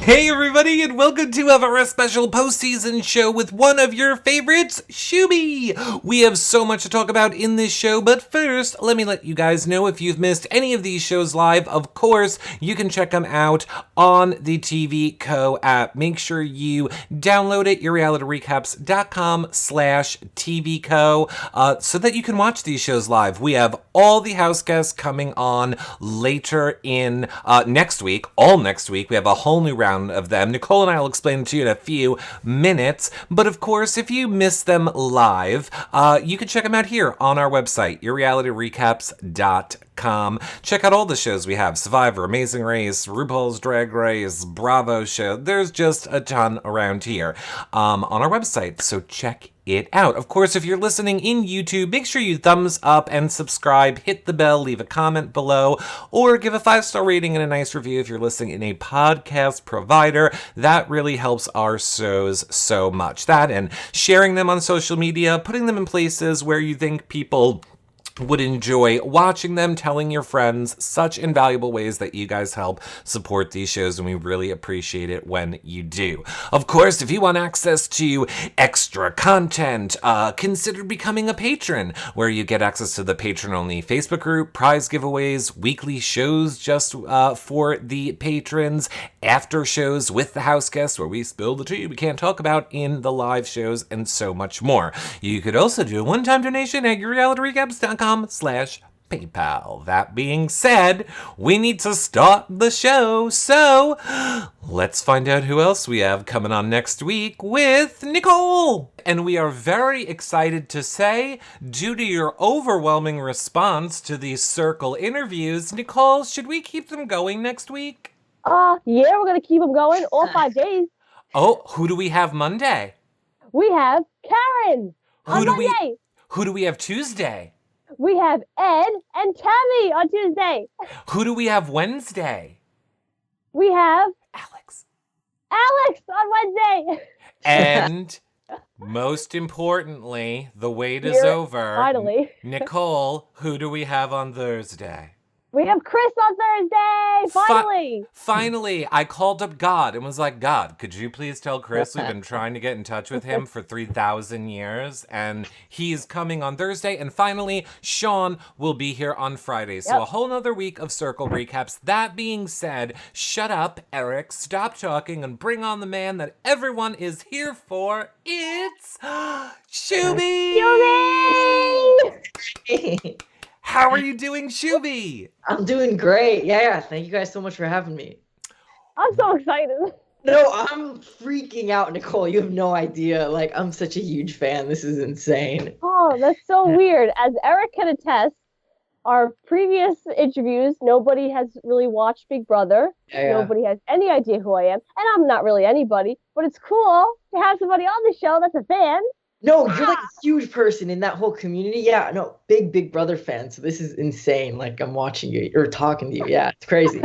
Hey everybody, and welcome to our special postseason show with one of your favorites, Shooby! We have so much to talk about in this show, but first, let me let you guys know if you've missed any of these shows live, of course, you can check them out on the TV Co app. Make sure you download it, yourrealityrecaps.com/TVCo, so that you can watch these shows live. We have all the house guests coming on later in next week, all next week. We have a whole new round of them. Nicole and I will explain it to you in a few minutes. But of course, if you miss them live, you can check them out here on our website, yourrealityrecaps.com. Check out all the shows we have: Survivor, Amazing Race, RuPaul's Drag Race, Bravo show. There's just a ton around here on our website. So check it out. Of course, if you're listening in YouTube, make sure you thumbs up and subscribe, hit the bell, leave a comment below, or give a 5-star rating and a nice review if you're listening in a podcast provider. That really helps our shows so much. That and sharing them on social media, putting them in places where you think people would enjoy watching them, telling your friends, such invaluable ways that you guys help support these shows, and we really appreciate it when you do. Of course, if you want access to extra content, consider becoming a patron, where you get access to the patron-only Facebook group, prize giveaways, weekly shows just for the patrons, after shows with the house guests where we spill the tea we can't talk about in the live shows, and so much more. You could also do a one-time donation at yourrealityrecaps.com/PayPal. That being said, we need to start the show, so let's find out who else we have coming on next week with Nicole. And we are very excited to say, due to your overwhelming response to these circle interviews, Nicole, should we keep them going next week? Yeah, we're going to keep them going all 5 days. Oh, who do we have Monday? We have Karen on Who Monday. do we have Tuesday? We have Ed and Tammy on Tuesday. Who do we have Wednesday? We have Alex on Wednesday. And most importantly, the wait is Here, over. finally. Nicole, who do we have on Thursday? We have Chris on Thursday. Finally. Finally, I called up God and was like, God, could you please tell Chris we've been trying to get in touch with him for 3,000 years, and he's coming on Thursday. And finally, Sean will be here on Friday. So a whole nother week of Circle recaps. That being said, shut up, Eric. Stop talking and bring on the man that everyone is here for. It's Shooby! Shooby! How are you doing, Shooby? I'm doing great. Yeah. Thank you guys so much for having me. I'm so excited. No, I'm freaking out, Nicole. You have no idea. Like, I'm such a huge fan. This is insane. Oh, that's so weird. As Eric can attest, our previous interviews, nobody has really watched Big Brother. Yeah. Nobody has any idea who I am. And I'm not really anybody, but it's cool to have somebody on the show that's a fan. No, you're like a huge person in that whole community. Yeah, no, Big Brother fan. So this is insane. Like, I'm watching you or talking to you. Yeah, it's crazy.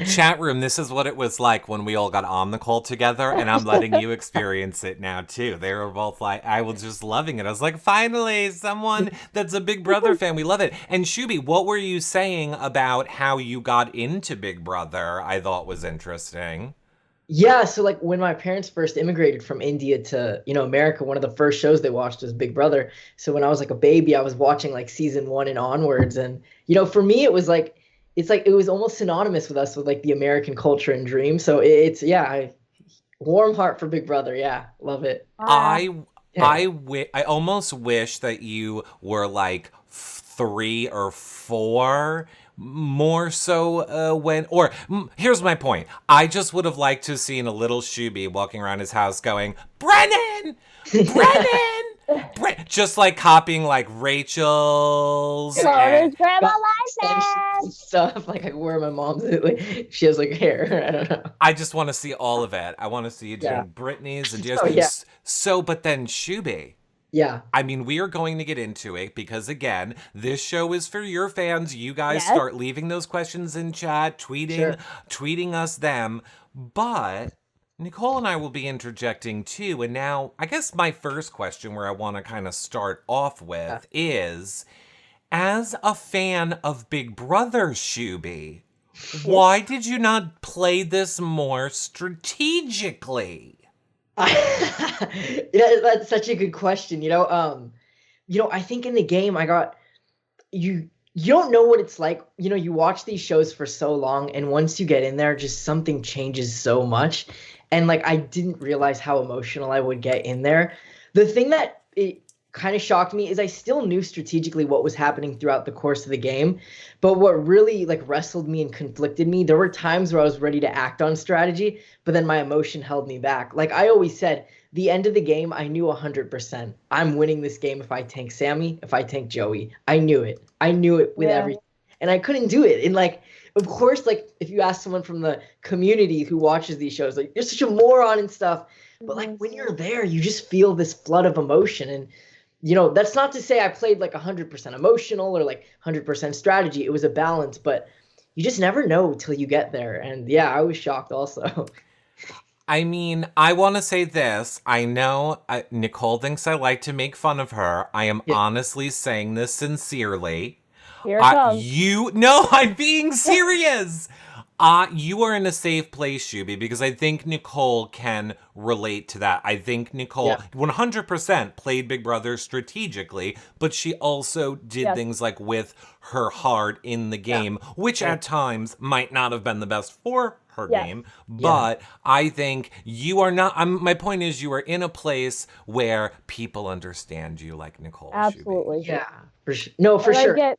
Chat room, this is what it was like when we all got on the call together, and I'm letting you experience it now too. They were both like, I was just loving it. I was like, finally, someone that's a Big Brother fan. We love it. And Shooby, what were you saying about how you got into Big Brother? I thought was interesting. Yeah, so like when my parents first immigrated from India to, America, one of the first shows they watched was Big Brother. So when I was like a baby, I was watching like season 1 and onwards. And, for me, it was like, it was almost synonymous with us with like the American culture and dream. So warm heart for Big Brother. Yeah, love it. I almost wish that you were like 3 or 4 more so here's my point. I just would have liked to have seen a little Shooby walking around his house going, Brennan! Just like copying like Rachel's and grandma license stuff. Like where my mom's like, she has like hair. I don't know. I just want to see all of it. I want to see you doing Britney's and just but then Shooby. Yeah. I mean, we are going to get into it because, again, this show is for your fans. You guys start leaving those questions in chat, tweeting us them. But Nicole and I will be interjecting too. And now, I guess my first question where I want to kind of start off with is, as a fan of Big Brother, Shooby, Why did you not play this more strategically? That's such a good question. I think in the game I got you don't know what it's like. You watch these shows for so long, and once you get in there, just something changes so much. And like I didn't realize how emotional I would get in there. The thing that it kind of shocked me is I still knew strategically what was happening throughout the course of the game, but what really like wrestled me and conflicted me, there were times where I was ready to act on strategy, but then my emotion held me back. Like I always said, the end of the game, I knew 100%. I'm winning this game if I tank Sammy, if I tank Joey. I knew it. I knew it with everything. And I couldn't do it. And like, of course, like if you ask someone from the community who watches these shows, like you're such a moron and stuff. But like when you're there, you just feel this flood of emotion. And that's not to say I played like 100% emotional or like 100% strategy. It was a balance, but you just never know till you get there. And yeah, I was shocked also. I mean, I want to say this. I know Nicole thinks I like to make fun of her. I am honestly saying this sincerely. Here it comes. No, I'm being serious. You are in a safe place, Shooby, because I think Nicole can relate to that. I think Nicole 100% played Big Brother strategically, but she also did things like with her heart in the game, which at times might not have been the best for her game. But I think you are not, my point is you are in a place where people understand you like Nicole. Absolutely. Shooby. Yeah. No, for sure.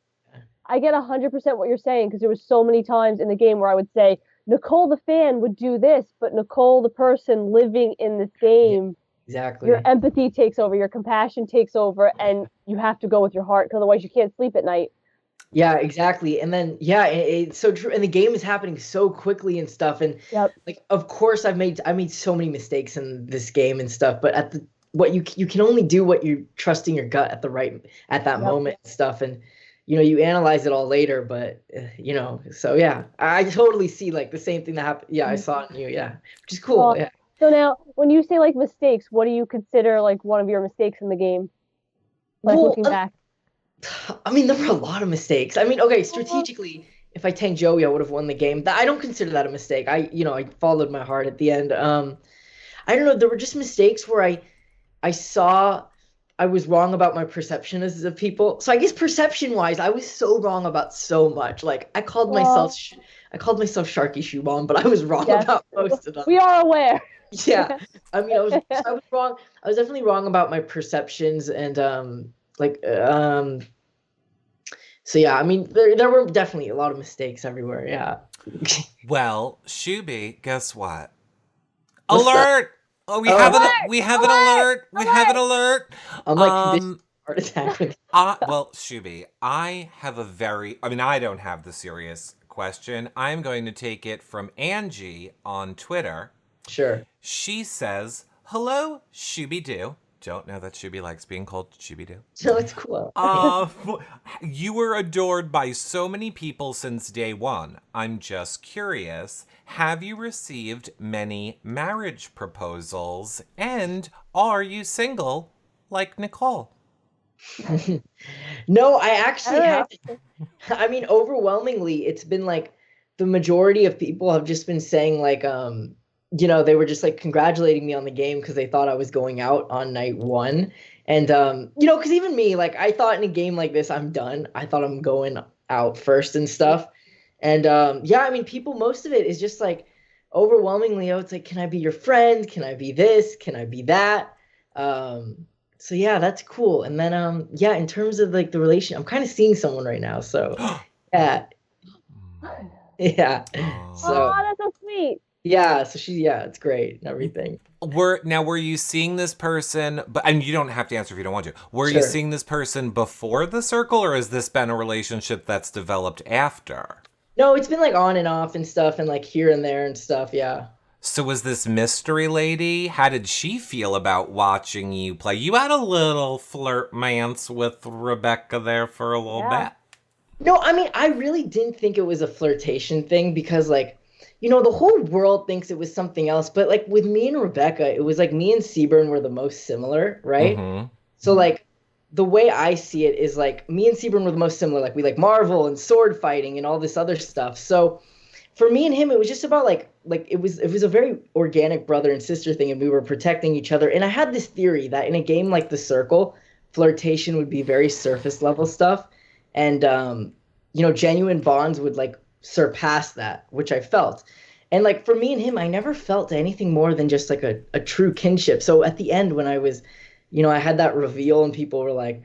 I get 100% what you're saying, because there was so many times in the game where I would say, Nicole the fan would do this, but Nicole the person living in this game, exactly, your empathy takes over, your compassion takes over, and you have to go with your heart, because otherwise you can't sleep at night. Yeah, exactly. And then it's so true. And the game is happening so quickly and stuff. And like, of course, I made so many mistakes in this game and stuff. But what you can only do what you're trusting your gut at that moment and stuff. And you analyze it all later, but so yeah, I totally see like the same thing that happened. Yeah, I saw it in you. Yeah, which is cool. Yeah. So now, when you say like mistakes, what do you consider like one of your mistakes in the game? Like looking back. I mean, there were a lot of mistakes. I mean, okay, strategically, if I tanked Joey, I would have won the game. I don't consider that a mistake. I followed my heart at the end. I don't know. There were just mistakes where I saw I was wrong about my perception of people. So I guess perception-wise, I was so wrong about so much. Like I called myself Sharky Shoebomb, but I was wrong about most of them. We are aware. Yeah, I mean, I was wrong. I was definitely wrong about my perceptions and so yeah, I mean, there were definitely a lot of mistakes everywhere. Yeah. Well, Shooby, guess what? Alert! Oh, we have an alert. We have an alert. I'm like heart attack. Well, Shooby, I don't have the serious question. I'm going to take it from Angie on Twitter. Sure. She says, "Hello, Shooby Doo." Don't know that Shooby likes being called Shooby Doo. So it's cool. You were adored by so many people since day one. I'm just curious, have you received many marriage proposals? And are you single like Nicole? No, I actually haven't. I mean, overwhelmingly, it's been like the majority of people have just been saying like, they were just like congratulating me on the game because they thought I was going out on night one. And, because even me, like I thought in a game like this, I'm done. I thought I'm going out first and stuff. And, I mean, most of it is just like overwhelmingly, it's like, can I be your friend? Can I be this? Can I be that? So yeah, that's cool. And then, in terms of like the relation, I'm kind of seeing someone right now. So yeah. Yeah. So that's so sweet. Yeah, so it's great and everything. Were you seeing this person, and you don't have to answer if you don't want to. Were you seeing this person before the circle, or has this been a relationship that's developed after? No, it's been like on and off and stuff, and like here and there and stuff, yeah. So was this mystery lady, how did she feel about watching you play? You had a little flirtmance with Rebecca there for a little bit. No, I mean, I really didn't think it was a flirtation thing because like, the whole world thinks it was something else, but like with me and Rebecca, it was like me and Seaburn were the most similar, right? Mm-hmm. So like the way I see it is like me and Seaburn were the most similar. Like we like Marvel and sword fighting and all this other stuff. So for me and him, it was just about it was a very organic brother and sister thing, and we were protecting each other. And I had this theory that in a game like The Circle, flirtation would be very surface level stuff, and genuine bonds would like surpass that, which I felt. And like for me and him, I never felt anything more than just like a true kinship. So at the end, when I was, I had that reveal, and people were like,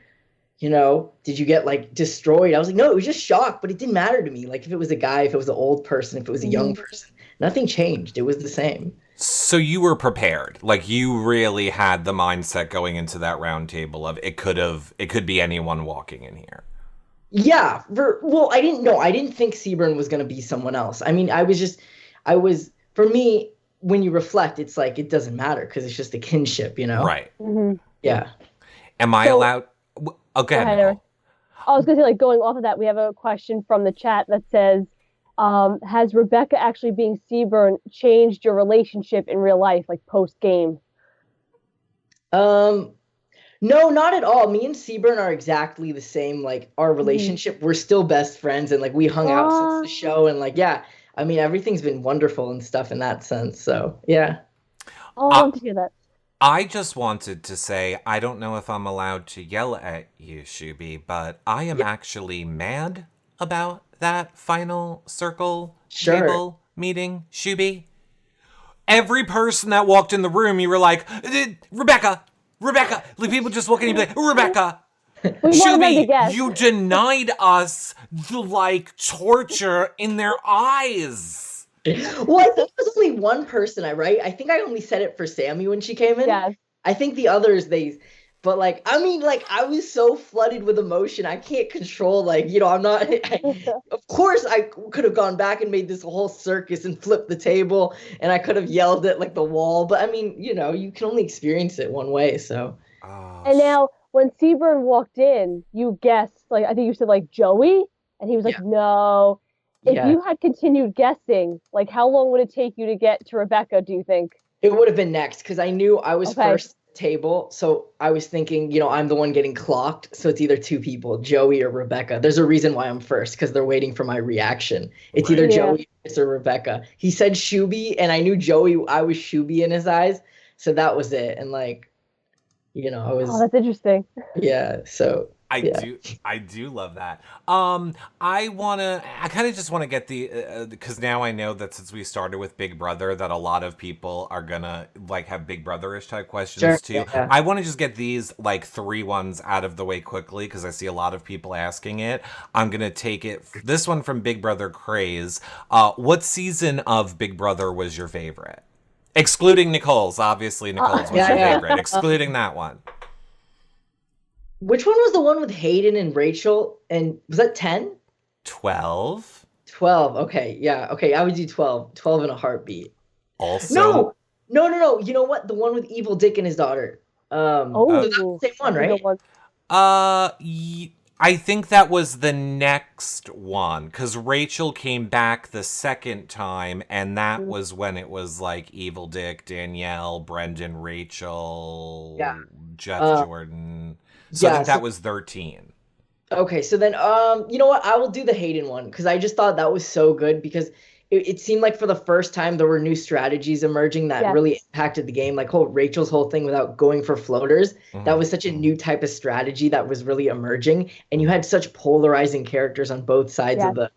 did you get like destroyed? I was like, no, it was just shock, but it didn't matter to me. Like if it was a guy, if it was an old person, if it was a young person, nothing changed. It was the same. So you were prepared. Like you really had the mindset going into that round table of it could be anyone walking in here. Yeah. I didn't know. I didn't think Seaburn was going to be someone else. I mean, for me, when you reflect, it's like, it doesn't matter because it's just a kinship, Right. Mm-hmm. Yeah. Am I allowed? Oh, go ahead, Nicole. I was going to say, like, going off of that, we have a question from the chat that says, has Rebecca actually being Seaburn changed your relationship in real life, like post-game? No, not at all. Me and Seaburn are exactly the same. Like our relationship, we're still best friends, and like we hung out since the show, and like yeah, I mean everything's been wonderful and stuff in that sense. So yeah. Oh, I want to hear that. I just wanted to say, I don't know if I'm allowed to yell at you, Shooby, but I am actually mad about that final circle table meeting, Shooby. Every person that walked in the room, you were like, Rebecca. Like people just walking in and be like, Rebecca. Shooby, you denied us the like torture in their eyes. Well, I think it was only one person, I think I only said it for Sammy when she came in. Yes. I think the others, but like, I mean, like, I was so flooded with emotion. I can't control, like, I'm not, of course I could have gone back and made this whole circus and flipped the table, and I could have yelled at like the wall, but I mean, you can only experience it one way, so. And now, when Seaburn walked in, you guessed, like, I think you said, like, Joey? And he was like, no. If you had continued guessing, like, how long would it take you to get to Rebecca, do you think? It would have been next, because I knew I was first table, so I was thinking, I'm the one getting clocked, so it's either two people, Joey or Rebecca. There's a reason why I'm first, because they're waiting for my reaction. It's either Joey or Rebecca. He said Shooby, and I knew Joey, I was Shooby in his eyes, so that was it. And like, I was... Oh, that's interesting. Yeah, so... I do love that. I kind of just want to get because now I know that since we started with Big Brother, that a lot of people are gonna like have Big Brother-ish type questions too. Yeah. I want to just get these like 3 ones out of the way quickly because I see a lot of people asking it. I'm gonna take this one from Big Brother Craze. What season of Big Brother was your favorite? Excluding Nicole's, obviously Nicole's was your favorite. Excluding that one. Which one was the one with Hayden and Rachel? And was that 10? 12. 12. Okay. Yeah. Okay. I would do 12. 12 in a heartbeat. Also. No. You know what? The one with Evil Dick and his daughter. That's the same one, right? I think that was the next one because Rachel came back the second time, and that was when it was like Evil Dick, Danielle, Brendan, Rachel, Jeff Jordan. So I think that was 13. Okay, so then, you know what? I will do the Hayden one because I just thought that was so good because it seemed like for the first time there were new strategies emerging that really impacted the game. Like Rachel's whole thing without going for floaters, that was such a new type of strategy that was really emerging. And you had such polarizing characters on both sides of the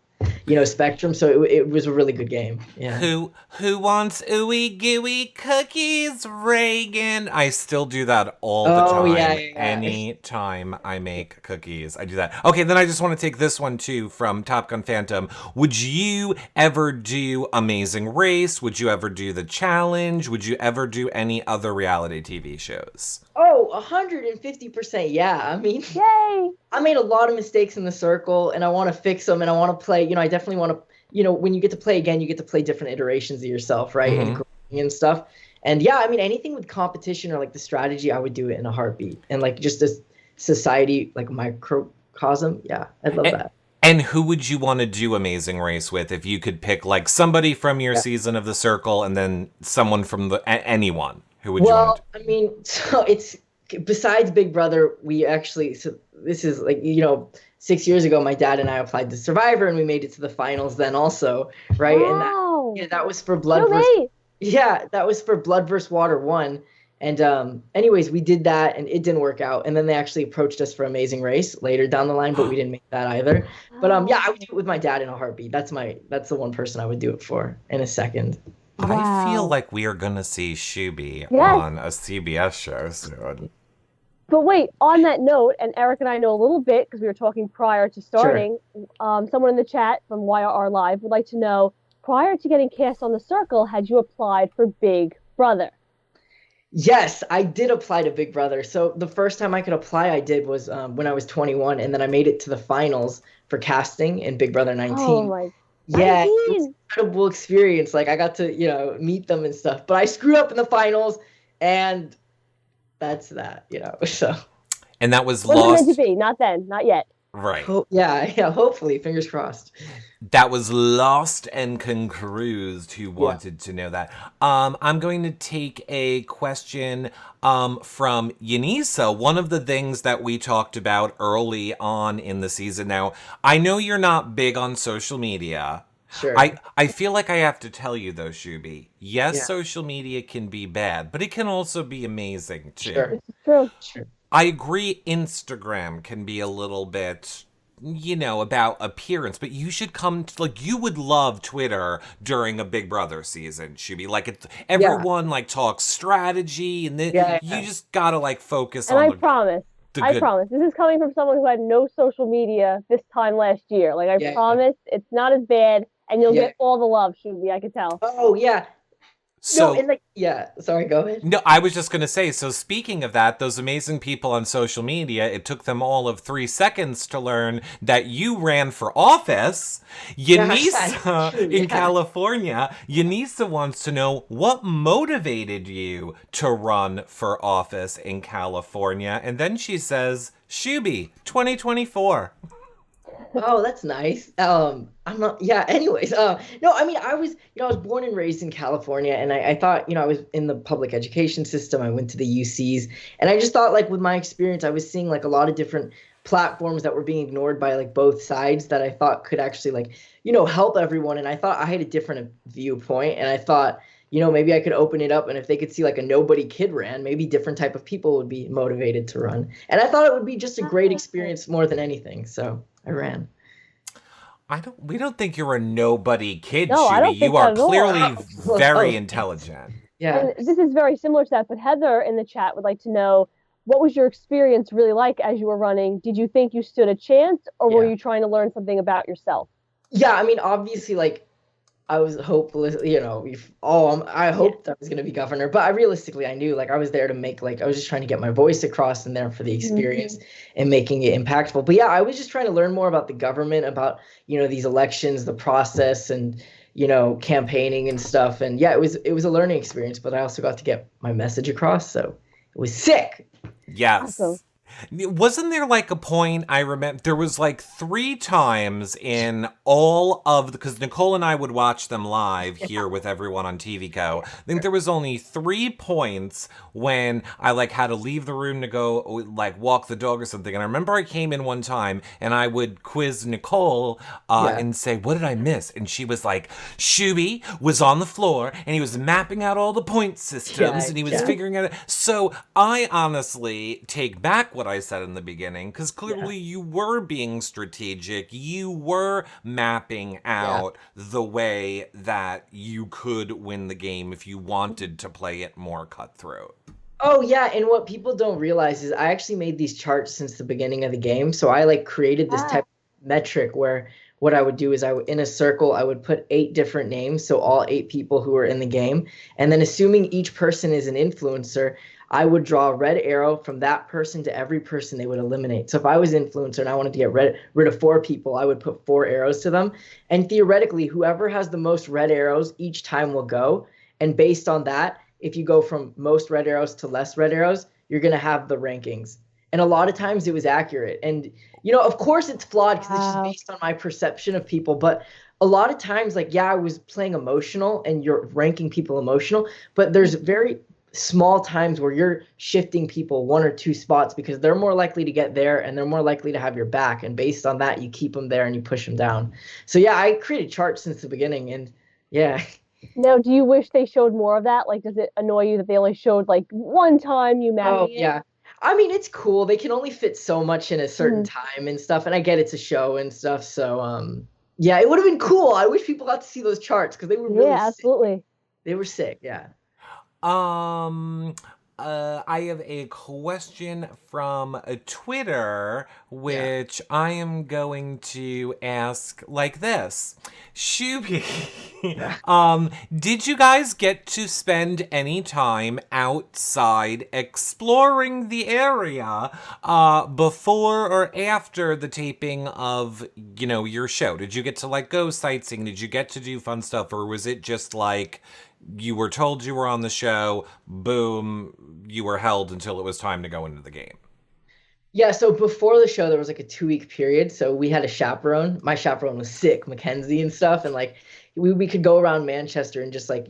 spectrum. So it was a really good game. Yeah. Who wants ooey gooey cookies, Reagan? I still do that all the time. Yeah. Any time I make cookies, I do that. Okay, then I just want to take this one too from Top Gun Phantom. Would you ever do Amazing Race? Would you ever do The Challenge? Would you ever do any other reality TV shows? Oh, 150%. Yeah. I mean, yay! I made a lot of mistakes in The Circle, and I want to fix them, and I want to play. I definitely want to. When you get to play again, you get to play different iterations of yourself, right? And stuff. And yeah, I mean, anything with competition or like the strategy, I would do it in a heartbeat. And like just a society, like microcosm. Yeah, I'd love that. And who would you want to do Amazing Race with if you could pick like somebody from your season of The Circle and then someone from anyone? Who would you want to do? I mean, so it's besides Big Brother, we actually, so this is like, 6 years ago, my dad and I applied to Survivor, and we made it to the finals then also, right? And Wow. that was for Blood versus that was for Blood versus Water 1. And anyways, we did that, and it didn't work out. And then they actually approached us for Amazing Race later down the line, but we didn't make that either. But yeah, I would do it with my dad in a heartbeat. That's the one person I would do it for in a second. I feel like we are gonna see Shooby on a CBS show soon. But wait, on that note, and Eric and I know a little bit because we were talking prior to starting, someone in the chat from YRR Live would like to know, prior to getting cast on The Circle, had you applied for Big Brother? Yes, I did apply to Big Brother. So the first time I could apply, I did was when I was 21, and then I made it to the finals for casting in Big Brother 19. Oh my! Yeah, it was an incredible experience. Like I got to, meet them and stuff. But I screwed up in the finals, and that's that, So. And that was Wasn't lost. meant to be. Not then. Not yet. Right. Yeah. Hopefully, fingers crossed. That was Lost and Concruised who wanted to know that. I'm going to take a question from Yanisa. One of the things that we talked about early on in the season. Now, I know you're not big on social media. Sure. I feel like I have to tell you though, Shooby. Yes, social media can be bad, but it can also be amazing too. Sure. This is true. Sure. I agree Instagram can be a little bit, about appearance, but you should come to, you would love Twitter during a Big Brother season, Shooby. Everyone talks strategy, and you just gotta focus on. And I promise. This is coming from someone who had no social media this time last year. I promise it's not as bad, and you'll get all the love, Shooby. I could tell. Oh yeah. So, sorry, go ahead. No, I was just going to say, so speaking of that, those amazing people on social media, it took them all of 3 seconds to learn that you ran for office. Yanisa in California, Yanisa wants to know what motivated you to run for office in California. And then she says, Shooby, 2024. Oh, that's nice. Anyways, no, I mean, I was born and raised in California, and I thought, I was in the public education system. I went to the UCs, and I just thought, with my experience, I was seeing a lot of different platforms that were being ignored by both sides that I thought could actually help everyone. And I thought I had a different viewpoint, and I thought, maybe I could open it up, and if they could see a nobody kid ran, maybe different type of people would be motivated to run. And I thought it would be just a great experience more than anything. So I ran. We don't think you're a nobody kid, No, I don't Shooby. think You are that at all. clearly very intelligent. Yeah. And this is very similar to that, but Heather in the chat would like to know, what was your experience really like as you were running? Did you think you stood a chance, or were you trying to learn something about yourself? Yeah, I mean, obviously, I was hopeless, I hoped I was going to be governor, but realistically, I knew, I was there to make, I was just trying to get my voice across and there for the experience and making it impactful. But yeah, I was just trying to learn more about the government, about, these elections, the process, and, campaigning and stuff. And yeah, it was a learning experience, but I also got to get my message across, so it was sick. Yes. Awesome. Wasn't there a point, I remember, there was 3 times in all of because Nicole and I would watch them live here with everyone on TV Co. I think there was only 3 points when I had to leave the room to go walk the dog or something. And I remember I came in one time and I would quiz Nicole and say, what did I miss? And she was like, Shooby was on the floor and he was mapping out all the point systems and he was figuring out. So I honestly take back what I said in the beginning, because clearly you were being strategic. You were mapping out the way that you could win the game if you wanted to play it more cutthroat. Oh yeah, and what people don't realize is I actually made these charts since the beginning of the game. So I created this type of metric where what I would do is in a circle, I would put 8 different names, so all 8 people who are in the game. And then assuming each person is an influencer, I would draw a red arrow from that person to every person they would eliminate. So if I was influencer and I wanted to get rid of 4 people, I would put 4 arrows to them. And theoretically, whoever has the most red arrows each time will go. And based on that, if you go from most red arrows to less red arrows, you're going to have the rankings. And a lot of times it was accurate. And, of course it's flawed because it's just based on my perception of people. But a lot of times, I was playing emotional and you're ranking people emotional, but there's very small times where you're shifting people 1 or 2 spots because they're more likely to get there and they're more likely to have your back. And based on that, you keep them there and you push them down. So yeah, I created charts since the beginning, and yeah. Now, do you wish they showed more of that? Like, does it annoy you that they only showed like one time you Oh marry it? yeah. I mean, it's cool. They can only fit so much in a certain Mhm. time and stuff. And I get it's a show and stuff. So yeah, it would have been cool. I wish people got to see those charts because they were really Yeah, sick. absolutely. They were sick, yeah. Um, I have a question from Twitter, Yeah. which I am going to ask like this. Shooby, Yeah. did you guys get to spend any time outside exploring the area, before or after the taping of, your show? Did you get to like go sightseeing? Did you get to do fun stuff, or was it just like you were told you were on the show, boom, you were held until it was time to go into the game? Yeah, so before the show, there was like a 2 week period. So we had a chaperone. My chaperone was sick, Mackenzie and stuff. And like we could go around Manchester and just like,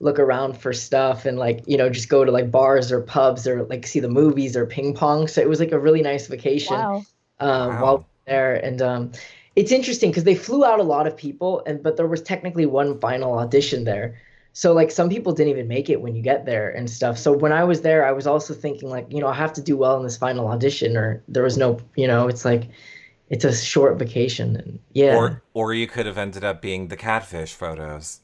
look around for stuff and like, just go to like bars or pubs or like see the movies or ping pong. So it was like a really nice vacation Wow. while we Wow. were there. And it's interesting because they flew out a lot of people, but there was technically one final audition there. So like some people didn't even make it when you get there and stuff. So when I was there, I was also thinking like, I have to do well in this final audition, or there was no, it's like it's a short vacation. And yeah. Or you could have ended up being the Catfish photos.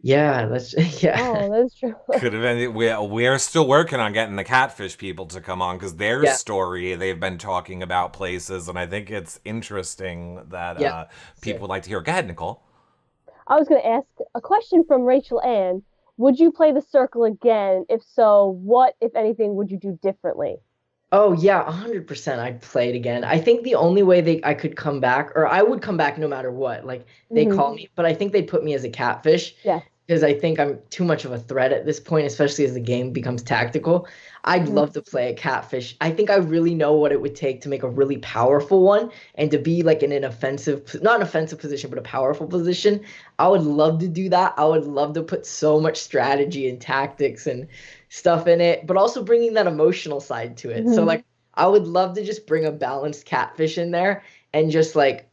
Yeah, that's yeah. Oh, that's true. Could have ended. We're still working on getting the Catfish people to come on because their Yeah. story, they've been talking about places, and I think it's interesting that Yeah. people would like to hear. Go ahead, Nicole. I was going to ask a question from Rachel Ann. Would you play the circle again? If so, what, if anything, would you do differently? Oh yeah, 100% I'd play it again. I think the only way I could come back, or I would come back no matter what. Like they Hmm. call me, but I think they'd put me as a catfish Yes. because I think I'm too much of a threat at this point, especially as the game becomes tactical. I'd Mhm. love to play a catfish. I think I really know what it would take to make a really powerful one and to be like in an offensive, not an offensive position, but a powerful position. I would love to do that. I would love to put so much strategy and tactics and stuff in it, but also bringing that emotional side to it. So Mhm. like I would love to just bring a balanced catfish in there and just like,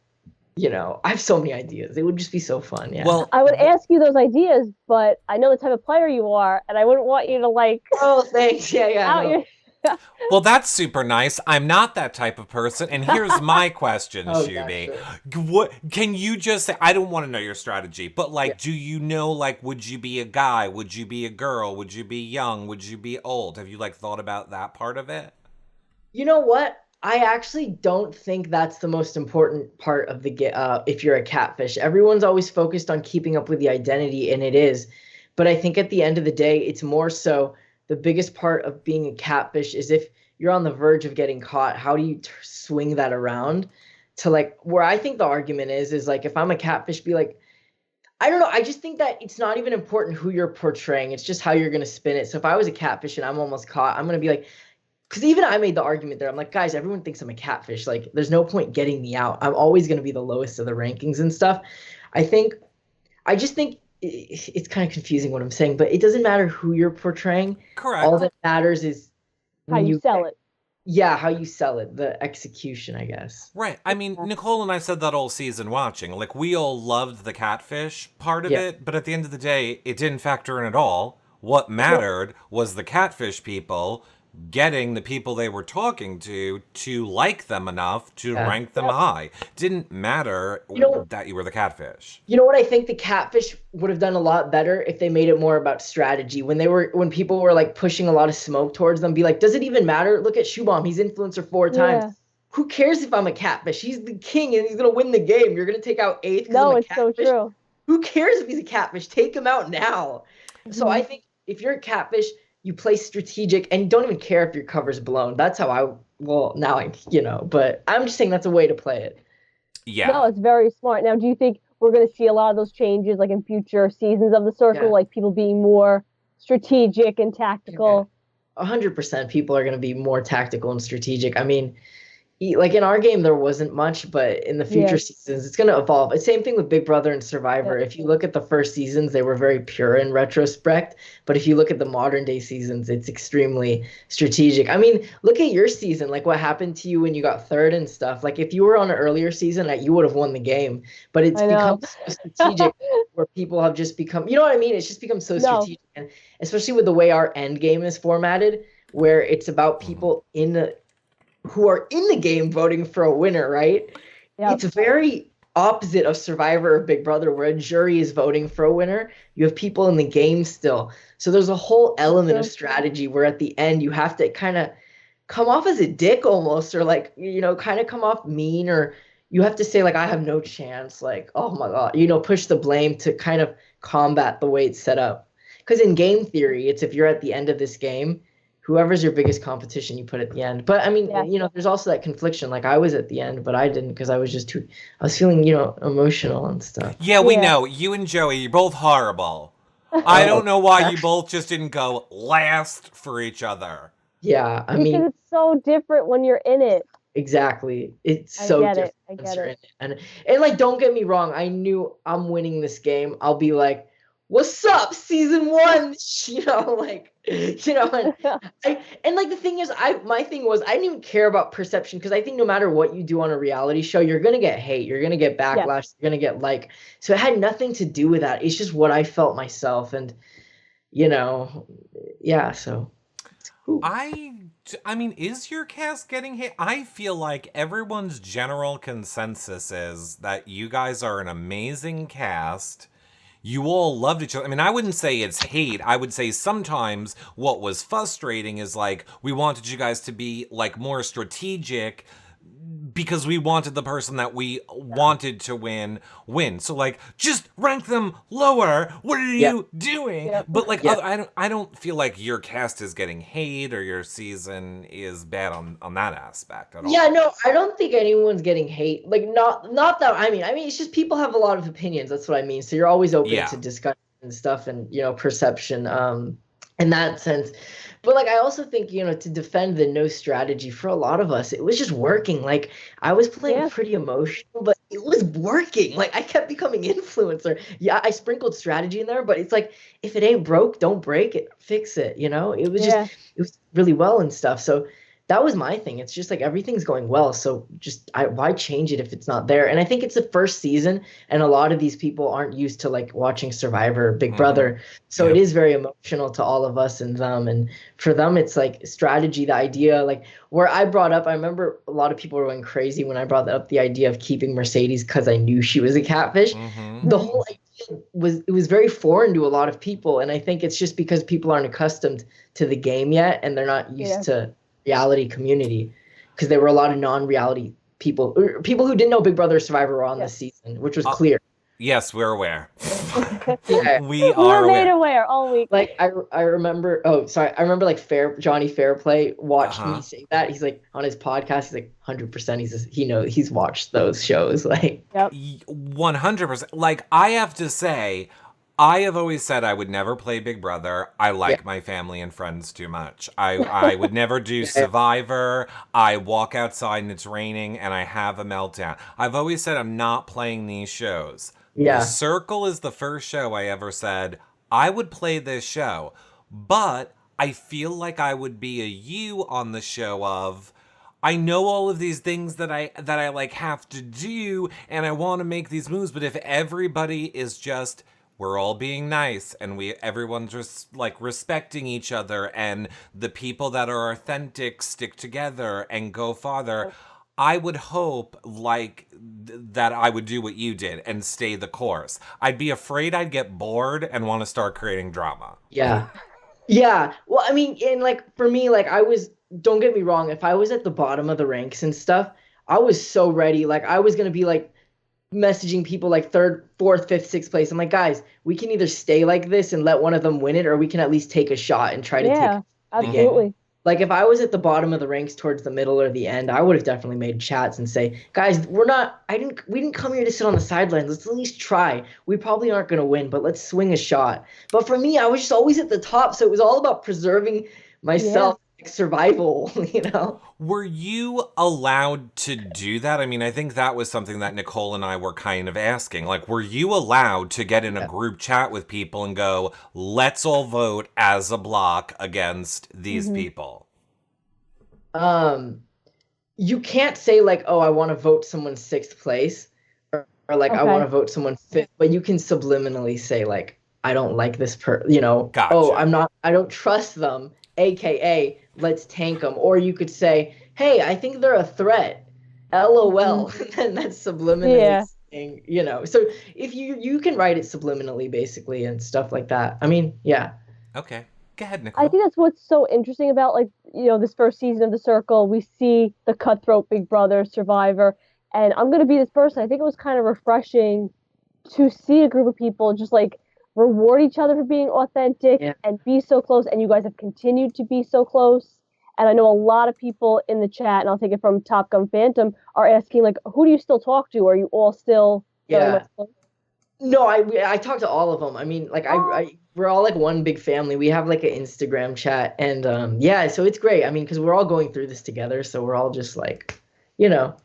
I have so many ideas. It would just be so fun. Yeah. Well, I would ask you those ideas, but I know the type of player you are, and I wouldn't want you to like Oh, thanks. Yeah, yeah, out no. your. well, that's super nice. I'm not that type of person. And here's my question, Oh, yeah, Shooby. sure. What can you just say? I don't want to know your strategy, but Yeah. like, do you know, like, would you be a guy? Would you be a girl? Would you be young? Would you be old? Have you like thought about that part of it? You know what? I actually don't think that's the most important part of if you're a catfish. Everyone's always focused on keeping up with the identity, and it is. But I think at the end of the day, it's more so the biggest part of being a catfish is if you're on the verge of getting caught, how do you swing that around to like where I think the argument is like if I'm a catfish, be like, I don't know. I just think that it's not even important who you're portraying. It's just how you're going to spin it. So if I was a catfish and I'm almost caught, I'm going to be like, because even I made the argument there. I'm like, guys, everyone thinks I'm a catfish. Like, there's no point getting me out. I'm always going to be the lowest of the rankings and stuff. I think, I just think it's kind of confusing what I'm saying, but it doesn't matter who you're portraying. Correct. All that matters is How when you sell it. yeah, how you sell it, the execution, I guess. Right. I mean, Nicole and I said that all season watching. Like, we all loved the Catfish part of Yeah. it, but at the end of the day, it didn't factor in at all. What mattered was the Catfish people getting the people they were talking to like them enough to Yeah. rank them high. Didn't matter that you were the Catfish. You know what? I think the catfish would have done a lot better if they made it more about strategy. When people were like pushing a lot of smoke towards them, be like, does it even matter? Look at Shubham. He's influencer 4 times. Yeah. Who cares if I'm a catfish? He's the king and he's gonna win the game. You're gonna take out eighth because No, I'm a it's so catfish. true. Who cares if he's a catfish? Take him out now. So I think if you're a catfish, you play strategic and you don't even care if your cover's blown. That's how but I'm just saying that's a way to play it. Yeah. No, it's very smart. Now, do you think we're going to see a lot of those changes, like in future seasons of the circle, Yeah. like people being more strategic and tactical? 100% people are going to be more tactical and strategic. I mean, like in our game there wasn't much, but in the future Yeah. seasons it's going to evolve. It's same thing with Big Brother and Survivor. Yeah. If you look at the first seasons, they were very pure in retrospect, but if you look at the modern day seasons, it's extremely strategic. I mean, look at your season, like what happened to you when you got third and stuff. Like if you were on an earlier season, like, you would have won the game, but it's I become know. so strategic where people have just become, you know what I mean? It's just become so No. strategic, and especially with the way our end game is formatted, where it's about Mhm. people in the who are in the game voting for a winner, right? Yep. It's very opposite of Survivor or Big Brother, where a jury is voting for a winner. You have people in the game still. So there's a whole element of True. strategy where at the end you have to kind of come off as a dick almost, or like, kind of come off mean, or you have to say, like, I have no chance, like, oh my God, push the blame to kind of combat the way it's set up. Because in game theory, it's if you're at the end of this game, whoever's your biggest competition, you put at the end. But I mean, Yeah. there's also that confliction. Like I was at the end, but I didn't because I was just too, I was feeling, emotional and stuff. Yeah, we Yeah. know. You and Joey, you're both horrible. I Oh, don't know why you actually, both just didn't go last for each other. yeah. I Because mean, it's so different when you're in it. exactly. It's I so get it. different I once get you're in it. it. And like, don't get me wrong. I knew I'm winning this game. I'll be like, "What's up, season one?" Like, and like the thing is, my thing was I didn't even care about perception because I think no matter what you do on a reality show, you're gonna get hate, you're gonna get Yes. backlash, you're gonna get like. So it had nothing to do with that. It's just what I felt myself, and you know, yeah. So, ooh. I mean, is your cast getting hit? I feel like everyone's general consensus is that you guys are an amazing cast. You all loved each other. I mean, I wouldn't say it's hate. I would say sometimes what was frustrating is like we wanted you guys to be like more strategic because we wanted the person that we wanted to win. So like just rank them lower. What are Yeah, you doing? Yep. But like yeah. I don't feel like your cast is getting hate or your season is bad on that aspect at Yeah, all. no, I don't think anyone's getting hate. Like not that I mean it's just people have a lot of opinions. That's what I mean. So you're always open Yeah. to discussion and stuff and perception in that sense. But like I also think, to defend the no strategy for a lot of us, it was just working. Like I was playing Yeah. pretty emotional, but it was working. Like I kept becoming influencer. Yeah, I sprinkled strategy in there, but it's like if it ain't broke, don't break it, fix it. It was just Yeah. it was really well and stuff. So that was my thing. It's just like everything's going well, so just why change it if it's not there? And I think it's the first season, and a lot of these people aren't used to like watching Survivor, Big Mm-hmm. Brother, so it Yep. is very emotional to all of us and them. And for them, it's like strategy, the idea, like where I brought up. I remember a lot of people were going crazy when I brought up the idea of keeping Mercedes because I knew she was a catfish. Mm-hmm. The whole idea was very foreign to a lot of people, and I think it's just because people aren't accustomed to the game yet, and they're not used Yeah. to reality community because there were a lot of non-reality people or people who didn't know Big Brother or Survivor were on Yeah. this season, which was Uh, clear. yes, we're aware. Yeah, We We were are made aware. aware all week. like I remember. Oh, sorry, I remember like Johnny Fairplay watched me Uh-huh. say that. He's like on his podcast. He's like 100%. He's watched those shows. Like 100%. Like, I have to say, I have always said I would never play Big Brother. I yeah, like my family and friends too much. I would never do yeah, Survivor. I walk outside and it's raining and I have a meltdown. I've always said I'm not playing these shows. The yeah, Circle is the first show I ever said I would play this show, but I feel like I would be a you on the show of I know all of these things that I like have to do and I want to make these moves, but if everybody is just we're all being nice and everyone's just like respecting each other and the people that are authentic stick together and go farther, I would hope like that I would do what you did and stay the course. I'd be afraid I'd get bored and want to start creating drama. yeah. Yeah. Well, I mean, and like for me, like don't get me wrong, if I was at the bottom of the ranks and stuff, I was so ready. Like I was gonna be like messaging people like third, fourth, fifth, sixth place. I'm like, guys, we can either stay like this and let one of them win it, or we can at least take a shot and try to take Yeah. the game. Mm-hmm. Absolutely. Like if I was at the bottom of the ranks towards the middle or the end, I would have definitely made chats and say, guys, we didn't come here to sit on the sidelines. Let's at least try. We probably aren't going to win, but let's swing a shot. But for me, I was just always at the top. So it was all about preserving Yeah. myself, survival, you know? Were you allowed to do that? I mean, I think that was something that Nicole and I were kind of asking. Like, were you allowed to get in a Yeah. group chat with people and go, let's all vote as a block against these Hmm. people? Um, you can't say like, oh, I want to vote someone sixth place, or like I want Okay. to vote someone fifth, but you can subliminally say like, I don't like this you know, oh, Gotcha. I don't trust them, aka let's tank them. Or you could say, hey, I think they're a threat, Hmm. LOL, and then that's subliminally Yeah. saying, you know. So if you can write it subliminally basically and stuff like that. I mean, yeah, Okay. Go ahead, I Nicole. think that's what's so interesting about like, this first season of The Circle. We see the cutthroat Big Brother survivor, and I'm gonna be this person. I think it was kind of refreshing to see a group of people just like reward each other for being authentic yeah. and be so close. And you guys have continued to be so close. And I know a lot of people in the chat, and I'll take it from Top Gun Phantom, are asking like, who do you still talk to? Are you all still very much Yeah. close? No, I talked to all of them. I mean, like Oh, we're all like one big family. We have like an Instagram chat, and yeah, so it's great. I mean, because we're all going through this together, so we're all just like, you know,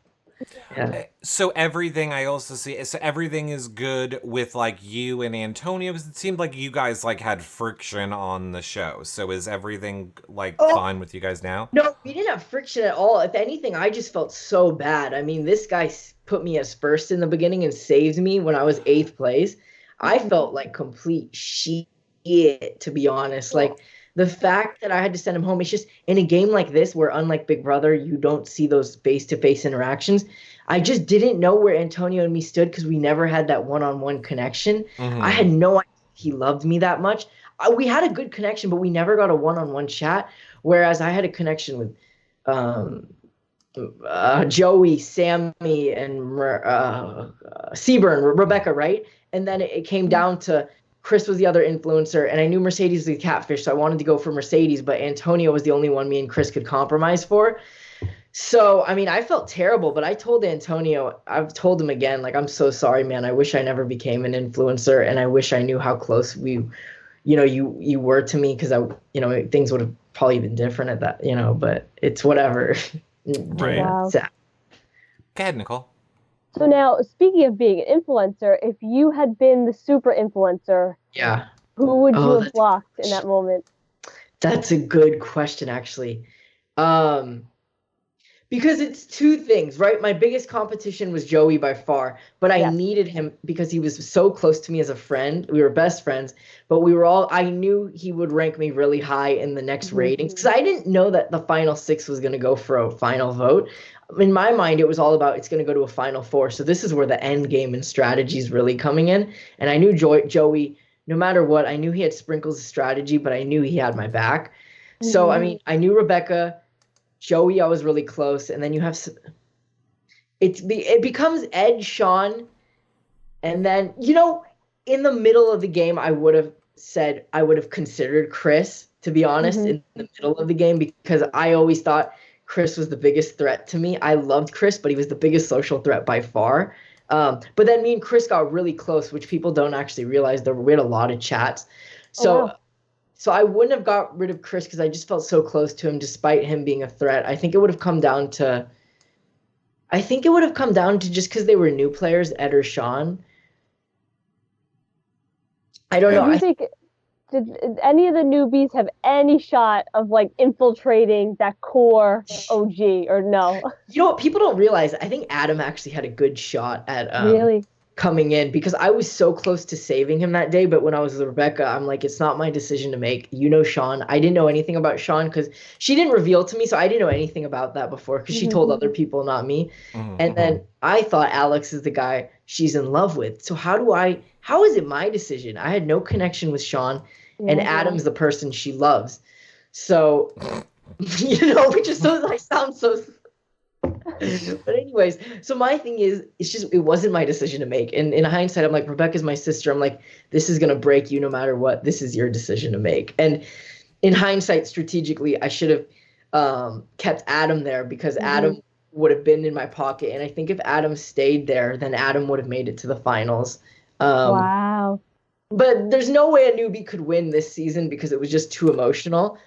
yeah. So everything I also see, so everything is good with like you and Antonio, because it seemed like you guys like had friction on the show. So is everything like Oh fine with you guys now? no, we didn't have friction at all. If anything, I just felt so bad. I mean, this guy put me as first in the beginning and saved me when I was eighth place. I felt like complete shit, to be honest. well, Like the fact that I had to send him home, it's just in a game like this where unlike Big Brother, you don't see those face-to-face interactions. I just didn't know where Antonio and me stood because we never had that one-on-one connection. I Mm-hmm. had no idea he loved me that much. We had a good connection, but we never got a one-on-one chat. Whereas I had a connection with um, Joey, Sammy, and Seaburn, Rebecca, right? And then it came down to Chris was the other influencer, and I knew Mercedes was the catfish, so I wanted to go for Mercedes, but Antonio was the only one me and Chris could compromise for. So, I mean, I felt terrible, but I told Antonio, I've told him again, like, I'm so sorry, man. I wish I never became an influencer, and I wish I knew how close you were to me because things would have probably been different at that, but it's whatever. Right. wow. Sad. Go ahead, Nicole. So now, speaking of being an influencer, if you had been the super influencer, Yeah. who would you Oh, have blocked in that moment? that's a good question, actually. Um, Because it's two things, right? My biggest competition was Joey by far, but I Yes. needed him because he was so close to me as a friend. We were best friends, but I knew he would rank me really high in the next Mhm. ratings because I didn't know that the final six was going to go for a final vote. In my mind, it was all about it's going to go to a final four. So this is where the end game and strategy is really coming in. And I knew Joey, no matter what, I knew he had sprinkles of strategy, but I knew he had my back. So, I Mhm. mean, I knew Rebecca. Joey, I was really close, and then it becomes Ed, Sean, and then in the middle of the game, I would have considered Chris, to be honest, Mhm. in the middle of the game because I always thought Chris was the biggest threat to me. I loved Chris, but he was the biggest social threat by far. But then me and Chris got really close, which people don't actually realize. We had a lot of chats, Oh so wow. so I wouldn't have got rid of Chris because I just felt so close to him, despite him being a threat. I think it would have come down to just because they were new players, Ed or Sean. I don't So know. do you think did any of the newbies have any shot of like infiltrating that core OG or no? You know what? People don't realize. I think Adam actually had a good shot at Really? coming in because I was so close to saving him that day. But when I was with Rebecca, I'm like, it's not my decision to make. Sean. I didn't know anything about Sean because she didn't reveal to me, so I didn't know anything about that before because she Mhm. told other people, not me. Mm-hmm. And then I thought Alex is the guy she's in love with. So how is it my decision? I had no connection with Sean, and Yeah. Adam's the person she loves. So, which is so, I sound so, but anyways, so my thing is, it wasn't my decision to make. And in hindsight, I'm like, Rebecca's my sister. I'm like, this is going to break you no matter what. This is your decision to make. And in hindsight, strategically, I should have kept Adam there because Mhm. Adam would have been in my pocket. And I think if Adam stayed there, then Adam would have made it to the finals. Um, Wow. but there's no way a newbie could win this season because it was just too emotional.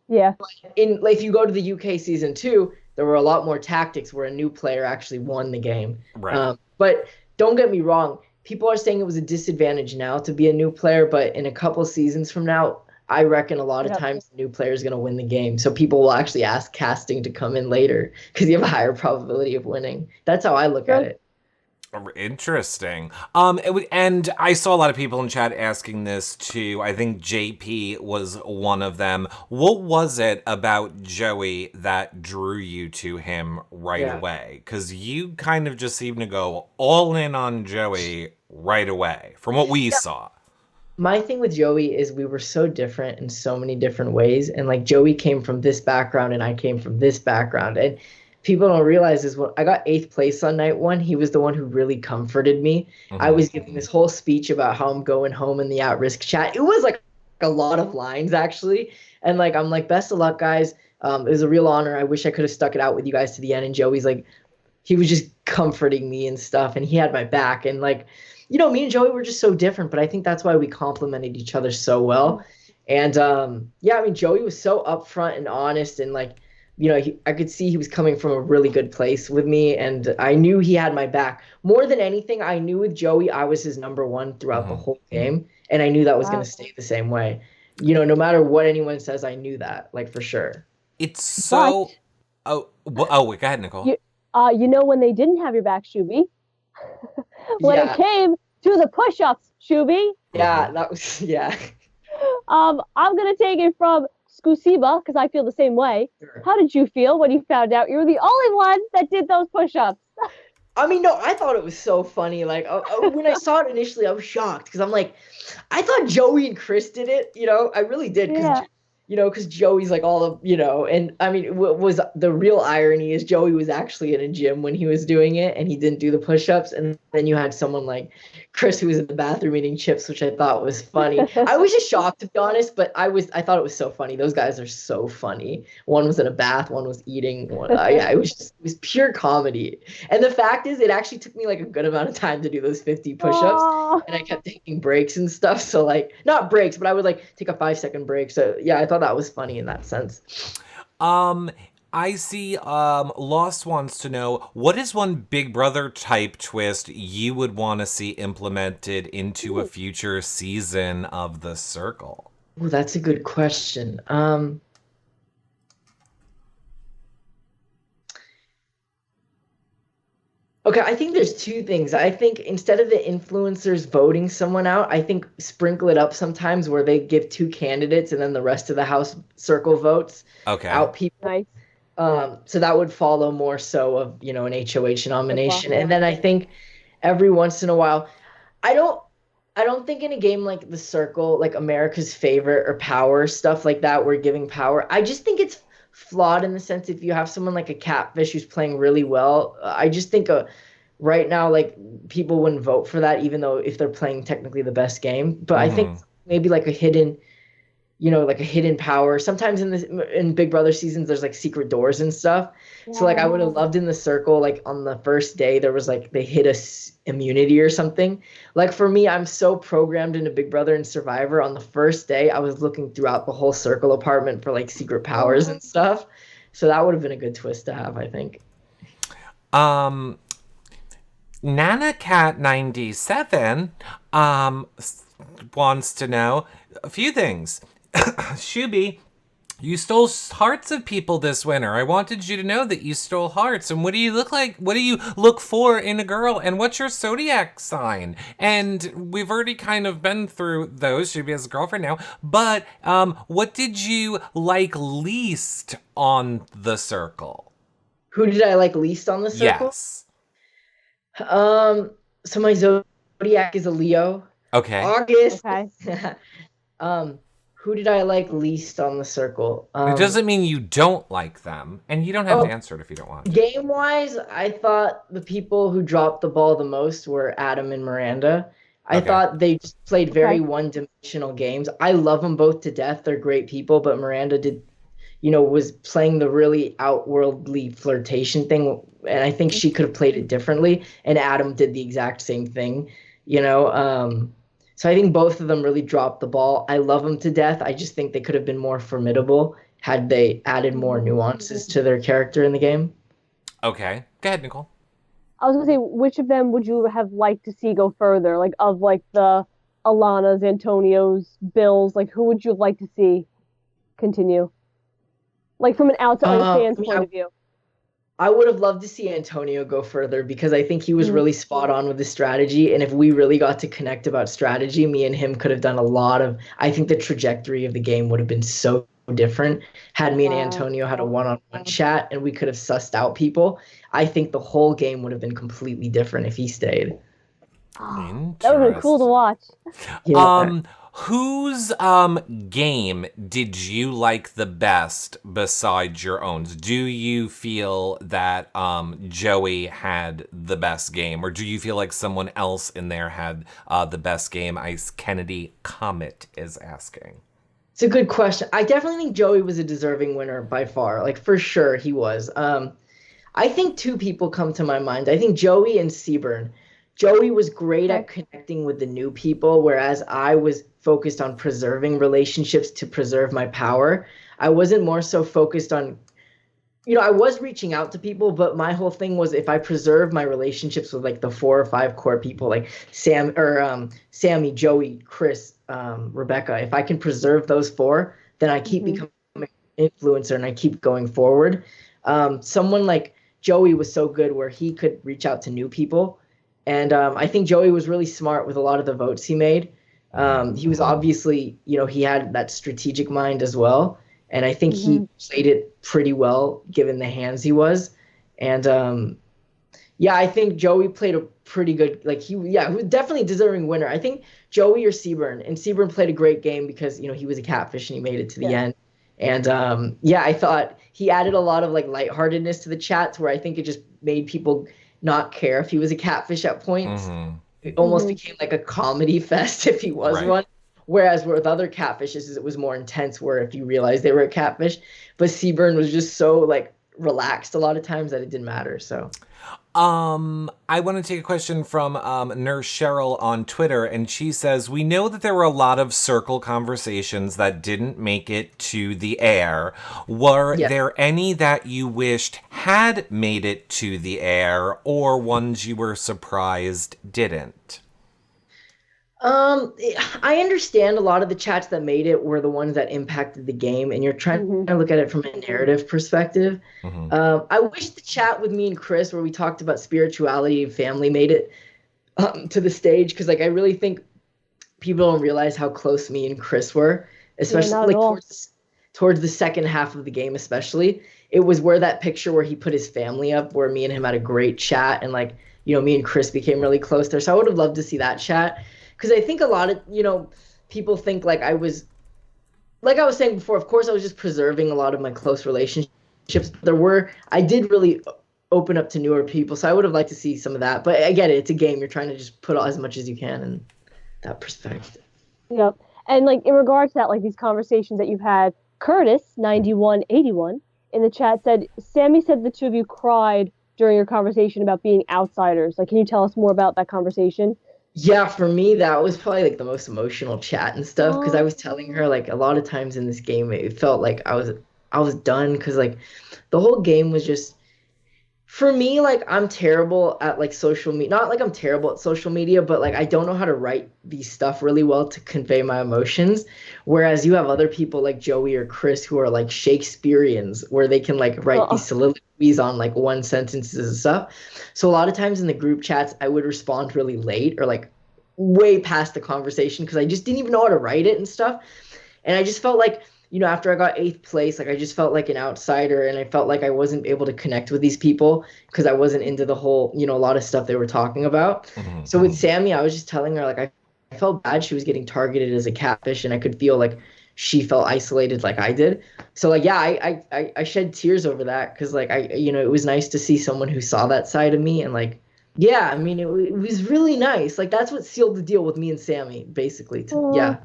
Yeah. If you go to the UK season 2, there were a lot more tactics where a new player actually won the game. Right. But don't get me wrong, people are saying it was a disadvantage now to be a new player, but in a couple seasons from now, I reckon a lot of Yep. times the new player is going to win the game. So people will actually ask casting to come in later because you have a higher probability of winning. That's how I look at True. it. Interesting. And I saw a lot of people in chat asking this too. I think JP was one of them. What was it about Joey that drew you to him right Yeah. away? Because you kind of just seem to go all in on Joey right away, from what we saw. My thing with Joey is we were so different in so many different ways. And like Joey came from this background and I came from this background. And people don't realize is when I got 8th place on night 1, he was the one who really comforted me. I Mhm. was giving this whole speech about how I'm going home in the at-risk chat. It was like a lot of lines actually. And like I'm like, best of luck, guys. It was a real honor. I wish I could have stuck it out with you guys to the end. And Joey's like, he was just comforting me and stuff, and he had my back. And like, me and Joey were just so different, but I think that's why we complemented each other so well. And yeah, I mean, Joey was so upfront and honest, and like, I could see he was coming from a really good place with me, and I knew he had my back. More than anything, I knew with Joey, I was his number one throughout the Mhm. whole game, and I knew that was going Wow. to stay the same way. No matter what anyone says, I knew that, like for sure. It's But so. Oh, wait, go ahead, Nicole. you know when they didn't have your back, Shooby? When it Yeah, came to the push-ups, Shooby. yeah, that was yeah. I'm gonna take it from Skusiba because I feel the same way. Sure. How did you feel when you found out you were the only one that did those push-ups? I mean, no, I thought it was so funny. Like when I saw it initially, I was shocked because I'm like, I thought Joey and Chris did it. I really did because Yeah. because Joey's like all of and I mean, what was the real irony is Joey was actually in a gym when he was doing it, and he didn't do the push-ups, and then you had someone like Chris who was in the bathroom eating chips, which I thought was funny. I was just shocked to be honest, but I thought it was so funny. Those guys are so funny. One was in a bath, one was eating. Yeah, it was pure comedy. And the fact is, it actually took me like a good amount of time to do those 50 push-ups. Aw. And I kept taking breaks and stuff. So like not breaks, but I would like take a 5-second break. So yeah, I thought that was funny in that sense. Um, I see. Lost wants to know, what is one Big Brother type twist you would want to see implemented into a future season of The Circle? Oh, that's a good question. Okay, I think there's two things. I think instead of the influencers voting someone out, I think sprinkle it up sometimes where they give two candidates and then the rest of the house circle votes Okay. out people. Nice. So that would follow more so of, an HOH nomination. process. And then I think every once in a while, I don't I don't think in a game like The Circle, like America's Favorite or Power, stuff like that, we're giving power. I just think it's flawed in the sense if you have someone like a Catfish who's playing really well, I just think right now, like people wouldn't vote for that, even though if they're playing technically the best game. But I think maybe like a hidden, like a hidden power. Sometimes in Big Brother seasons, there's like secret doors and stuff. So like I would have loved in The Circle, like on the first day, there was like they hit us immunity or something. Like for me, I'm so programmed into Big Brother and Survivor. On the first day, I was looking throughout the whole Circle apartment for like secret powers and stuff. So that would have been a good twist to have, I think. NanaCat97 wants to know a few things. Shooby, you stole hearts of people this winter. I wanted you to know that you stole hearts. And what do you look like? What do you look for in a girl? And what's your zodiac sign? And we've already kind of been through those. Shooby has a girlfriend now. But what did you like least on The Circle? Who did I like least on The Circle? Yes. So my zodiac is a Leo. Okay. August. Okay. Who did I like least on The Circle? It doesn't mean you don't like them, and you don't have to answer it if you don't want. Game-wise, I thought the people who dropped the ball the most were Adam and Miranda. I thought they just played very one-dimensional games. I love them both to death. They're great people, but Miranda was playing the really outworldly flirtation thing, and I think she could have played it differently, and Adam did the exact same thing, So I think both of them really dropped the ball. I love them to death. I just think they could have been more formidable had they added more nuances to their character in the game. Okay. Go ahead, Nicole. I was gonna say, which of them would you have liked to see go further? Like of like the Alana's, Antonio's, Bill's, like who would you like to see continue? Like from an outside, like a fan's I mean, point of view. I would have loved to see Antonio go further because I think he was Mm. really spot on with the strategy. And if we really got to connect about strategy, me and him could have done a lot of. I think the trajectory of the game would have been so different had me and Wow. Antonio had a one-on-one chat and we could have sussed out people. I think the whole game would have been completely different if he stayed. Oh, that would have been cool to Interesting. watch. Yeah. Whose game did you like the best besides your own? Do you feel that Joey had the best game, or do you feel like someone else in there had the best game? Ice Kennedy Comet is asking. It's a good question. I definitely think Joey was a deserving winner by far. Like for sure he was. I think two people come to my mind. I think Joey and Seaburn. Joey was great at Okay. connecting with the new people, whereas I was focused on preserving relationships to preserve my power. I wasn't more so focused on, I was reaching out to people, but my whole thing was if I preserve my relationships with like the 4 or 5 core people, like Sammy, Joey, Chris, Rebecca, if I can preserve those four, then I keep Hmm. becoming an influencer and I keep going forward. Someone like Joey was so good where he could reach out to new people. And I think Joey was really smart with a lot of the votes he made. He was obviously, he had that strategic mind as well. And I think he Hmm. played it pretty well given the hands he was. And yeah, I think Joey played a pretty good, like he was definitely deserving winner. I think Joey or Seaburn, and Seaburn played a great game because he was a catfish and he made it to the Yeah. end. And yeah, I thought he added a lot of like lightheartedness to the chats where I think it just made people not care if he was a catfish at points. Mm-hmm. It almost Hmm. became like a comedy fest if he was Right. one. Whereas with other catfishes, it was more intense where if you realized they were a catfish. But Seaburn was just so like relaxed a lot of times that it didn't matter. So I want to take a question from Nurse Cheryl on Twitter, and she says, "We know that there were a lot of circle conversations that didn't make it to the air. Were yeah. there any that you wished had made it to the air, or ones you were surprised didn't?" I understand a lot of the chats that made it were the ones that impacted the game, and you're trying Hmm. to look at it from a narrative perspective. Mm-hmm. I wish the chat with me and Chris, where we talked about spirituality and family, made it to the stage because, like, I really think people don't realize how close me and Chris were, Yeah, especially not at like all. towards the second half of the game, especially. It was where that picture where he put his family up, where me and him had a great chat, and like, me and Chris became really close there. So I would have loved to see that chat because I think a lot of people think like like I was saying before. Of course, I was just preserving a lot of my close relationships. I did really open up to newer people, so I would have liked to see some of that. But I get it; it's a game. You're trying to just put as much as you can in that perspective. Yep. And like in regards to that, like these conversations that you've had, Curtis 9181 in the chat said, Sammy said the two of you cried during your conversation about being outsiders. Like, can you tell us more about that conversation? Yeah, for me, that was probably like the most emotional chat and stuff because I Oh, was telling her like a lot of times in this game it felt like I was done because like the whole game was just for me like I'm terrible at like social media. Not like I'm terrible at social media, but like I don't know how to write these stuff really well to convey my emotions. Whereas you have other people like Joey or Chris who are like Shakespeareans where they can like write these oh, soliloquies on like one sentences and stuff. So a lot of times in the group chats, I would respond really late or like way past the conversation because I just didn't even know how to write it and stuff. And I just felt like, after I got eighth place, like I just felt like an outsider and I felt like I wasn't able to connect with these people because I wasn't into the whole, a lot of stuff they were talking about. Mm-hmm. So with Sammy, I was just telling her like I felt bad she was getting targeted as a catfish and I could feel like she felt isolated like I did. So like yeah, I shed tears over that because like it was nice to see someone who saw that side of me and like yeah, I mean it was really nice. Like that's what sealed the deal with me and Sammy basically. oh. Yeah.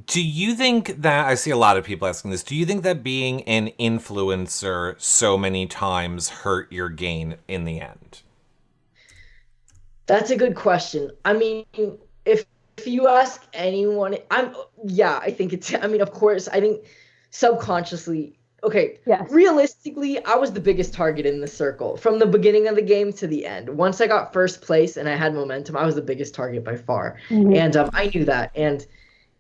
Do you think that, I see a lot of people asking this, do you think that being an influencer so many times hurt your gain in the end? That's a good question. I mean, if if you ask anyone, I think it's. I mean, of course, I think subconsciously, okay, Yes. realistically, I was the biggest target in the circle from the beginning of the game to the end. Once I got first place and I had momentum, I was the biggest target by far. And I knew that. And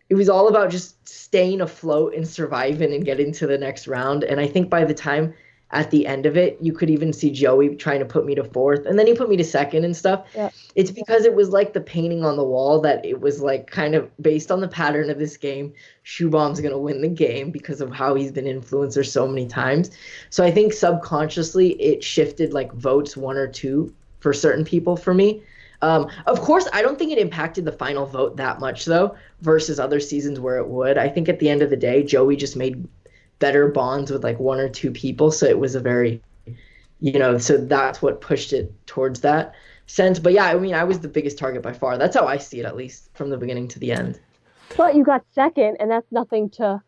it was all about just staying afloat and surviving and getting to the next round. And I think by the time at the end of it, you could even see Joey trying to put me to fourth, and then he put me to second and stuff. Yeah. It's because it was like the painting on the wall that it was like kind of based on the pattern of this game. Shubham's going to win the game because of how he's been influencer so many times. So I think subconsciously it shifted like votes 1 or 2 for certain people for me. Of course, I don't think it impacted the final vote that much, though, versus other seasons where it would. I think at the end of the day, Joey just made better bonds with like 1 or 2 people. So it was a very, so that's what pushed it towards that sense. But yeah, I mean, I was the biggest target by far. That's how I see it, at least from the beginning to the end. But you got second, and that's nothing to.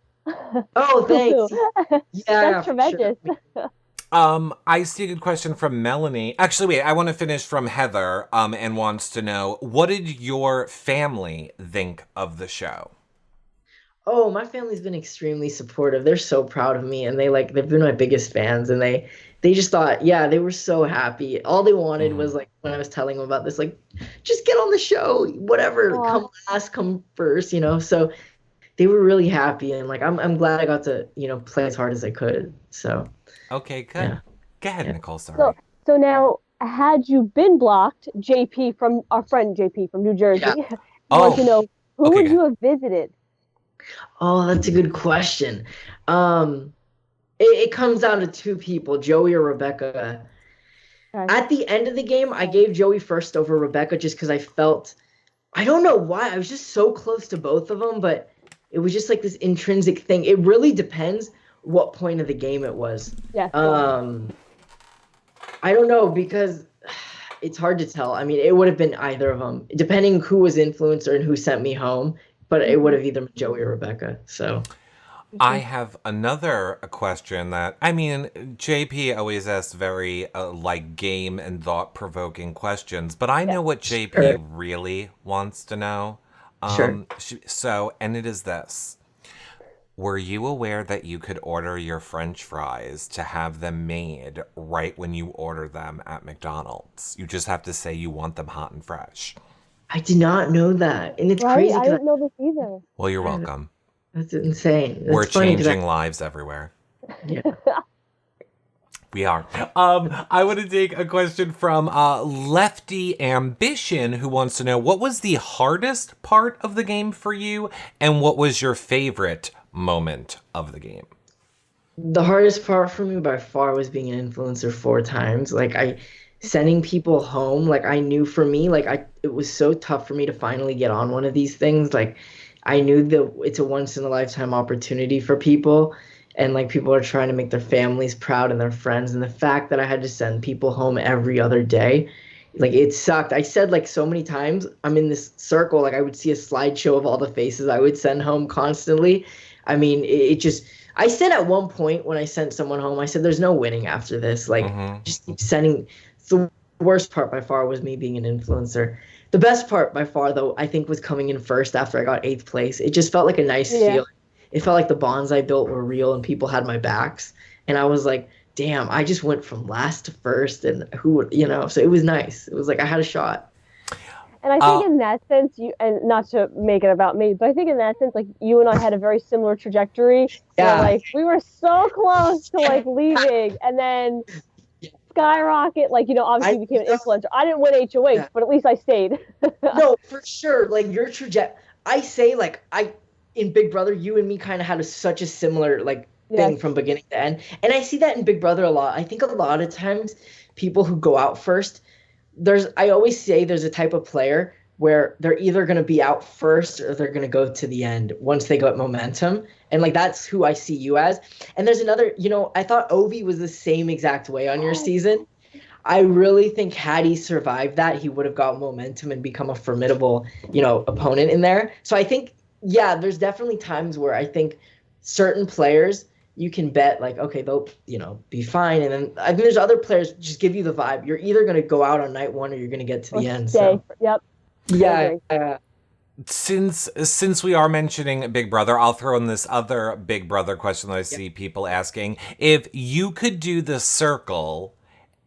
Oh, thanks. Yeah, that's tremendous. Sure. I see a good question from Melanie. Actually, wait, I want to finish from Heather, and wants to know, what did your family think of the show? Oh, my family's been extremely supportive. They're so proud of me, and they've been my biggest fans, and they just thought, yeah, they were so happy. All they wanted was like when I was telling them about this, like, just get on the show, whatever, come last, come first, So they were really happy, and like I'm glad I got to, play as hard as I could. So. Okay, good. Yeah. Go ahead, Nicole. Sorry. So now, had you been blocked, JP from our friend JP from New Jersey, want to know who would you have visited? Oh, that's a good question. It comes down to 2 people, Joey or Rebecca. Okay. At the end of the game, I gave Joey first over Rebecca just because I don't know why, I was just so close to both of them, but it was just like this intrinsic thing. It really depends what point of the game it was. Yeah. I don't know, because it's hard to tell. I mean, it would have been either of them, depending who was influencer and who sent me home. But it would have either been Joey or Rebecca. So, I have another question that, I mean, JP always asks very game and thought-provoking questions, but I know what JP really wants to know. So, and it is this. Were you aware that you could order your French fries to have them made right when you order them at McDonald's? You just have to say you want them hot and fresh. I did not know that. And it's crazy. I didn't know this either. Well, you're welcome. That's insane. We're changing lives everywhere. Yeah. We are. I want to take a question from Lefty Ambition, who wants to know, what was the hardest part of the game for you, and what was your favorite moment of the game? The hardest part for me by far was being an influencer 4 times. Like, sending people home, like, I knew for me, like, it was so tough for me to finally get on one of these things. Like, I knew that it's a once-in-a-lifetime opportunity for people, and like, people are trying to make their families proud and their friends, and the fact that I had to send people home every other day, like, it sucked. I said, like, so many times, I'm in this circle, like, I would see a slideshow of all the faces I would send home constantly. I mean, it just, I said at one point when I sent someone home, I said, there's no winning after this. Like, just keep sending. The worst part by far was me being an influencer. The best part by far, though, I think, was coming in first after I got 8th place. It just felt like a nice feeling. It felt like the bonds I built were real and people had my backs. And I was like, damn, I just went from last to first, and who would, so it was nice. It was like I had a shot. And I think in that sense, and not to make it about me, but I think in that sense, like, you and I had a very similar trajectory. Yeah. Like, we were so close to like leaving, and then skyrocket, like, obviously became an influencer. I didn't win HOH, but at least I stayed. No, for sure. Like, your trajectory, I say, like, in Big Brother, you and me kind of had such a similar, like, thing from beginning to end. And I see that in Big Brother a lot. I think a lot of times people who go out first, I always say there's a type of player where they're either going to be out first or they're going to go to the end once they got momentum. And like, that's who I see you as. And there's another, I thought Ovi was the same exact way on your season. I really think had he survived that, he would have got momentum and become a formidable, opponent in there. So I think, there's definitely times where I think certain players, you can bet like, okay, they'll, be fine. And then I think there's other players just give you the vibe. You're either going to go out on night 1 or you're going to get to the end. So. Yep. Yeah. Since we are mentioning Big Brother, I'll throw in this other Big Brother question that I Yep. see people asking. If you could do the circle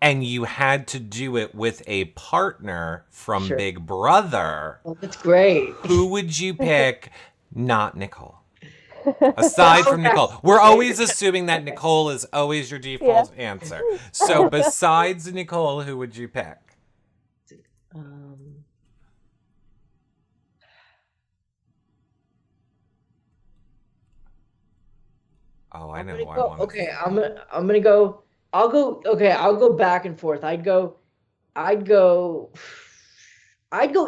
and you had to do it with a partner from Sure. Big Brother, Well, that's great. who would you pick? Not Nicole. Aside from Okay. Nicole. We're always assuming that Nicole is always your Yeah. default answer. So besides Nicole, who would you pick? Um, Oh, I I'm know gonna who I go. want to Okay, say. I'm gonna go. I'll go. Okay, I'll go back and forth. I'd go. I'd go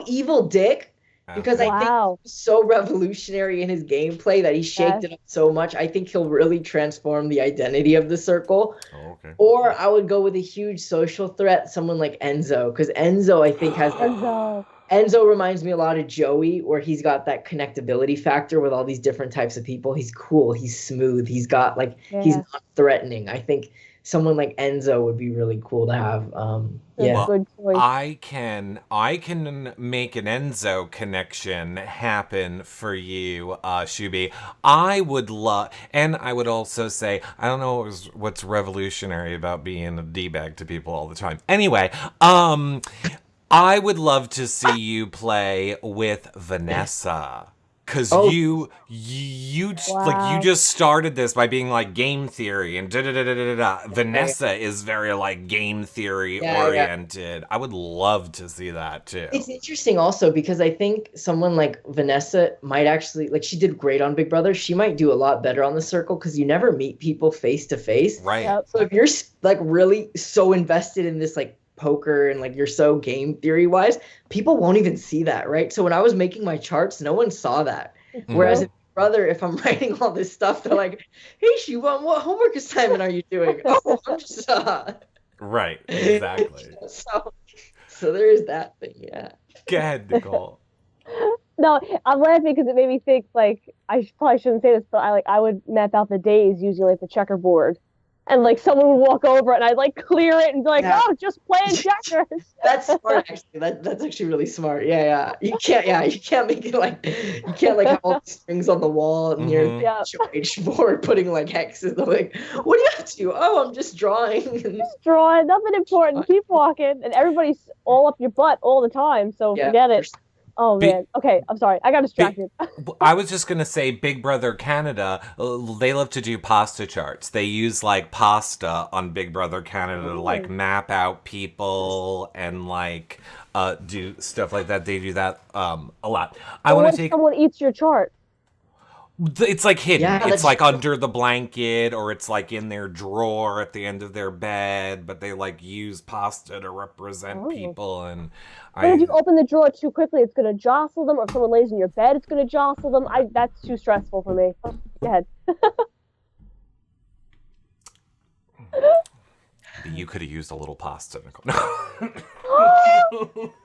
Evil Dick because I Okay. think Wow. he's so revolutionary in his gameplay that he shaked Yes. it up so much. I think he'll really transform the identity of the circle. Oh, okay. Or I would go with a huge social threat, someone like Enzo, because Enzo I think has Enzo. Enzo reminds me a lot of Joey, where he's got that connectability factor with all these different types of people. He's cool, he's smooth, he's got like he's Yeah. not threatening. I think someone like Enzo would be really cool to have. That's a Yeah. Well, good choice. I can make an Enzo connection happen for you, Shooby. I would love, and I would also say, I don't know what's revolutionary about being a d-bag to people all the time. Anyway, I would love to see you play with Vanessa. Cause Oh, like you Wow. just started this by being like game theory and da da da da da da. yeah, Vanessa is very like game theory yeah, yeah. oriented. I would love to see that too. It's interesting also because I think someone like Vanessa might actually like she did great on Big Brother. She might do a lot better on the circle because you never meet people face to face. Right. Yep. So if you're like really so invested in this like poker and like you're so game theory wise, people won't even see that, right? So when I was making my charts, no one saw that. It's Whereas true. in Big Brother, if I'm writing all this stuff, they're like, "Hey, Shubham, what homework assignment are you doing?" Oh, I'm just Right. Exactly. so so there is that thing, yeah. Go ahead, Nicole. No, I'm laughing because it made me think like probably shouldn't say this, but I would map out the days using like the checkerboard, and like someone would walk over and I'd like clear it and be like, Yeah. oh, just playing checkers. That's smart, actually. That's actually really smart. Yeah, yeah. You can't make it like you can't like have all the strings on the wall near Mhm. Yeah, the HOH board putting like hexes. I'm like, what do you have to do? Oh, I'm just drawing. just drawing, nothing important. Keep walking, and everybody's all up your butt all the time. So Yeah, forget it. Oh Be- man. Okay, I'm sorry. I got Big, distracted. I was just gonna say, Big Brother Canada. They love to do pasta charts. They use like pasta on Big Brother Canada to like Oh. map out people and like do stuff like that. They do that a lot. I But want what to if take. someone eats your chart? It's like hidden. Yeah, It's that's like true. under the blanket or it's like in their drawer at the end of their bed. But they like use pasta to represent Oh. people and But if I. you open the drawer too quickly, it's gonna jostle them. Or if someone lays in your bed, it's gonna jostle them. That's too stressful for me. Go ahead. You could have used a little pasta, Nicole.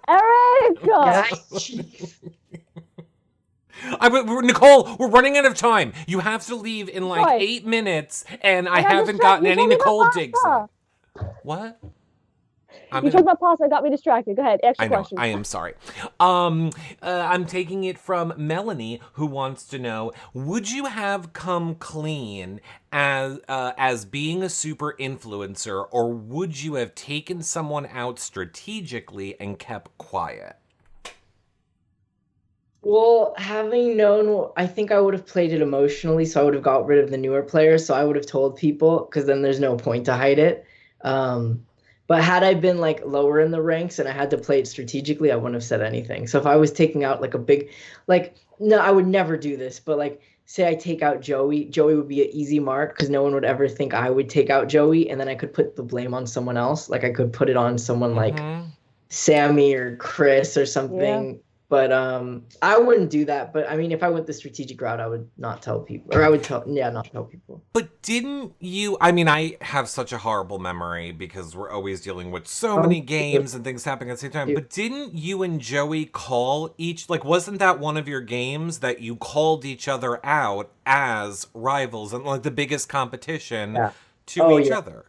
Eric! Yeah, jeez. Nicole, we're running out of time. You have to leave in like Right. 8 minutes, and I I got haven't distracted. gotten You any told me about Nicole digs in. pasta. What? You talked about pasta and got me distracted. Go ahead. Ask I your know. question. I am sorry. I'm taking it from Melanie, who wants to know: would you have come clean as being a super influencer, or would you have taken someone out strategically and kept quiet? Well, having known, I think I would have played it emotionally, so I would have got rid of the newer players. So I would have told people because then there's no point to hide it. Um, but had I been like lower in the ranks and I had to play it strategically, I wouldn't have said anything. So if I was taking out like a big, like, no, I would never do this. But like, say I take out Joey, Joey would be an easy mark because no one would ever think I would take out Joey, and then I could put the blame on someone else. Like I could put it on someone like Mm-hmm. Sammy or Chris or Yeah. something. But I wouldn't do that. But I mean, if I went the strategic route, I would not tell people, or I would tell, yeah, not tell people. But didn't you? I mean, I have such a horrible memory because we're always dealing with so Um, many games and things happening at the same time. But didn't you and Joey call each, like, wasn't that one of your games that you called each other out as rivals and like the biggest competition Yeah. to Oh each yeah. other?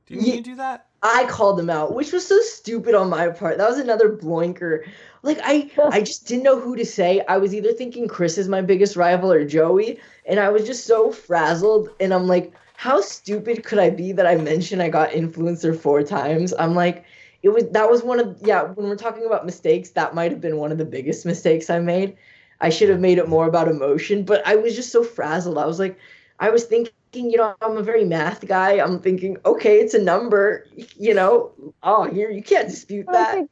Didn't you do that? I called him out, which was so stupid on my part. That was another blinker. Like I just didn't know who to say. I was either thinking Chris is my biggest rival or Joey, and I was just so frazzled. And I'm like, how stupid could I be that I mentioned I got influencer 4 times? I'm like, that was one of when we're talking about mistakes, that might have been one of the biggest mistakes I made. I should have made it more about emotion, but I was just so frazzled. I was thinking, I'm a very math guy. I'm thinking, okay, it's a number, here you can't dispute that.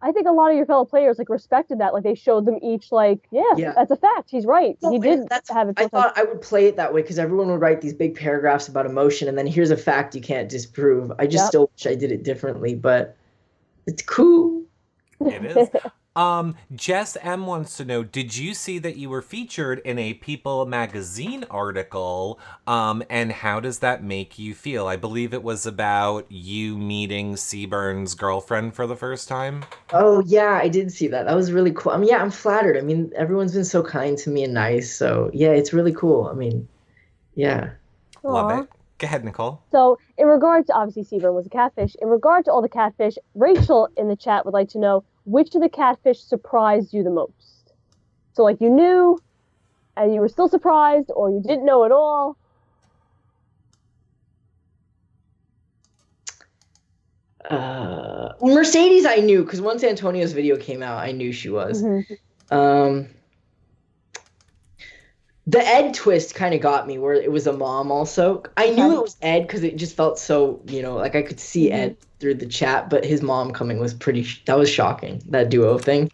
I think a lot of your fellow players respected that. They showed them each that's a fact. He's right. He did have it. I thought I would play it that way because everyone would write these big paragraphs about emotion, and then here's a fact you can't disprove. I just still wish I did it differently, but it's cool. It is. Jess M wants to know, did you see that you were featured in a People magazine article? And how does that make you feel? I believe it was about you meeting Seaburn's girlfriend for the first time. Oh, yeah, I did see that. That was really cool. I'm flattered. Everyone's been so kind to me and nice. So, yeah, it's really cool. Yeah. Love it. Go ahead, Nicole. So, in regard to, obviously, Seaburn was a catfish. In regard to all the catfish, Rachel in the chat would like to know, which of the catfish surprised you the most? So, you knew, and you were still surprised, or you didn't know at all? Mercedes I knew, because once Antonio's video came out, I knew she was. Mm-hmm. The Ed twist kind of got me, where it was a mom also. I knew it was Ed because it just felt so, I could see Ed through the chat, but his mom coming was that was shocking, that duo thing.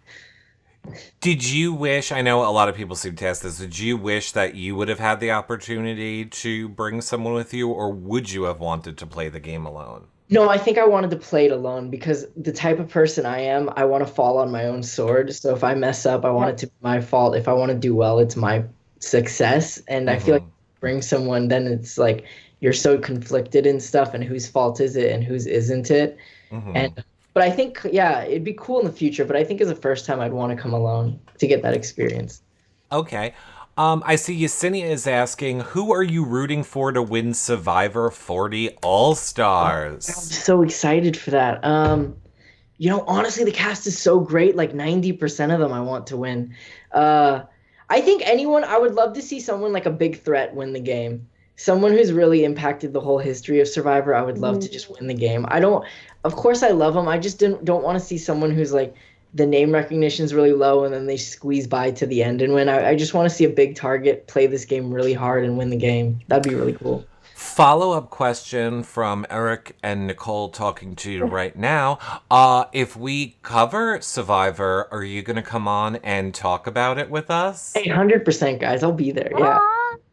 Did you wish, I know a lot of people seem to ask this, did you wish that you would have had the opportunity to bring someone with you, or would you have wanted to play the game alone? No, I think I wanted to play it alone because the type of person I am, I want to fall on my own sword. So if I mess up, I want it to be my fault. If I want to do well, it's my success. And I feel like bring someone, then it's you're so conflicted and stuff, and whose fault is it and whose isn't it? But I think it'd be cool in the future, but I think as the first time I'd want to come alone to get that experience. Okay. I see Yesenia is asking, who are you rooting for to win Survivor 40 All-Stars? I'm so excited for that. Honestly, the cast is so great. 90% of them I want to win. I think I would love to see someone like a big threat win the game. Someone who's really impacted the whole history of Survivor. I would love to just win the game. Of course I love them. I just don't want to see someone who's the name recognition is really low and then they squeeze by to the end and win. I just want to see a big target play this game really hard and win the game. That'd be really cool. Follow-up question from Eric and Nicole talking to you right now. If we cover Survivor, are you going to come on and talk about it with us? Hey, 100%, guys. I'll be there. Yeah.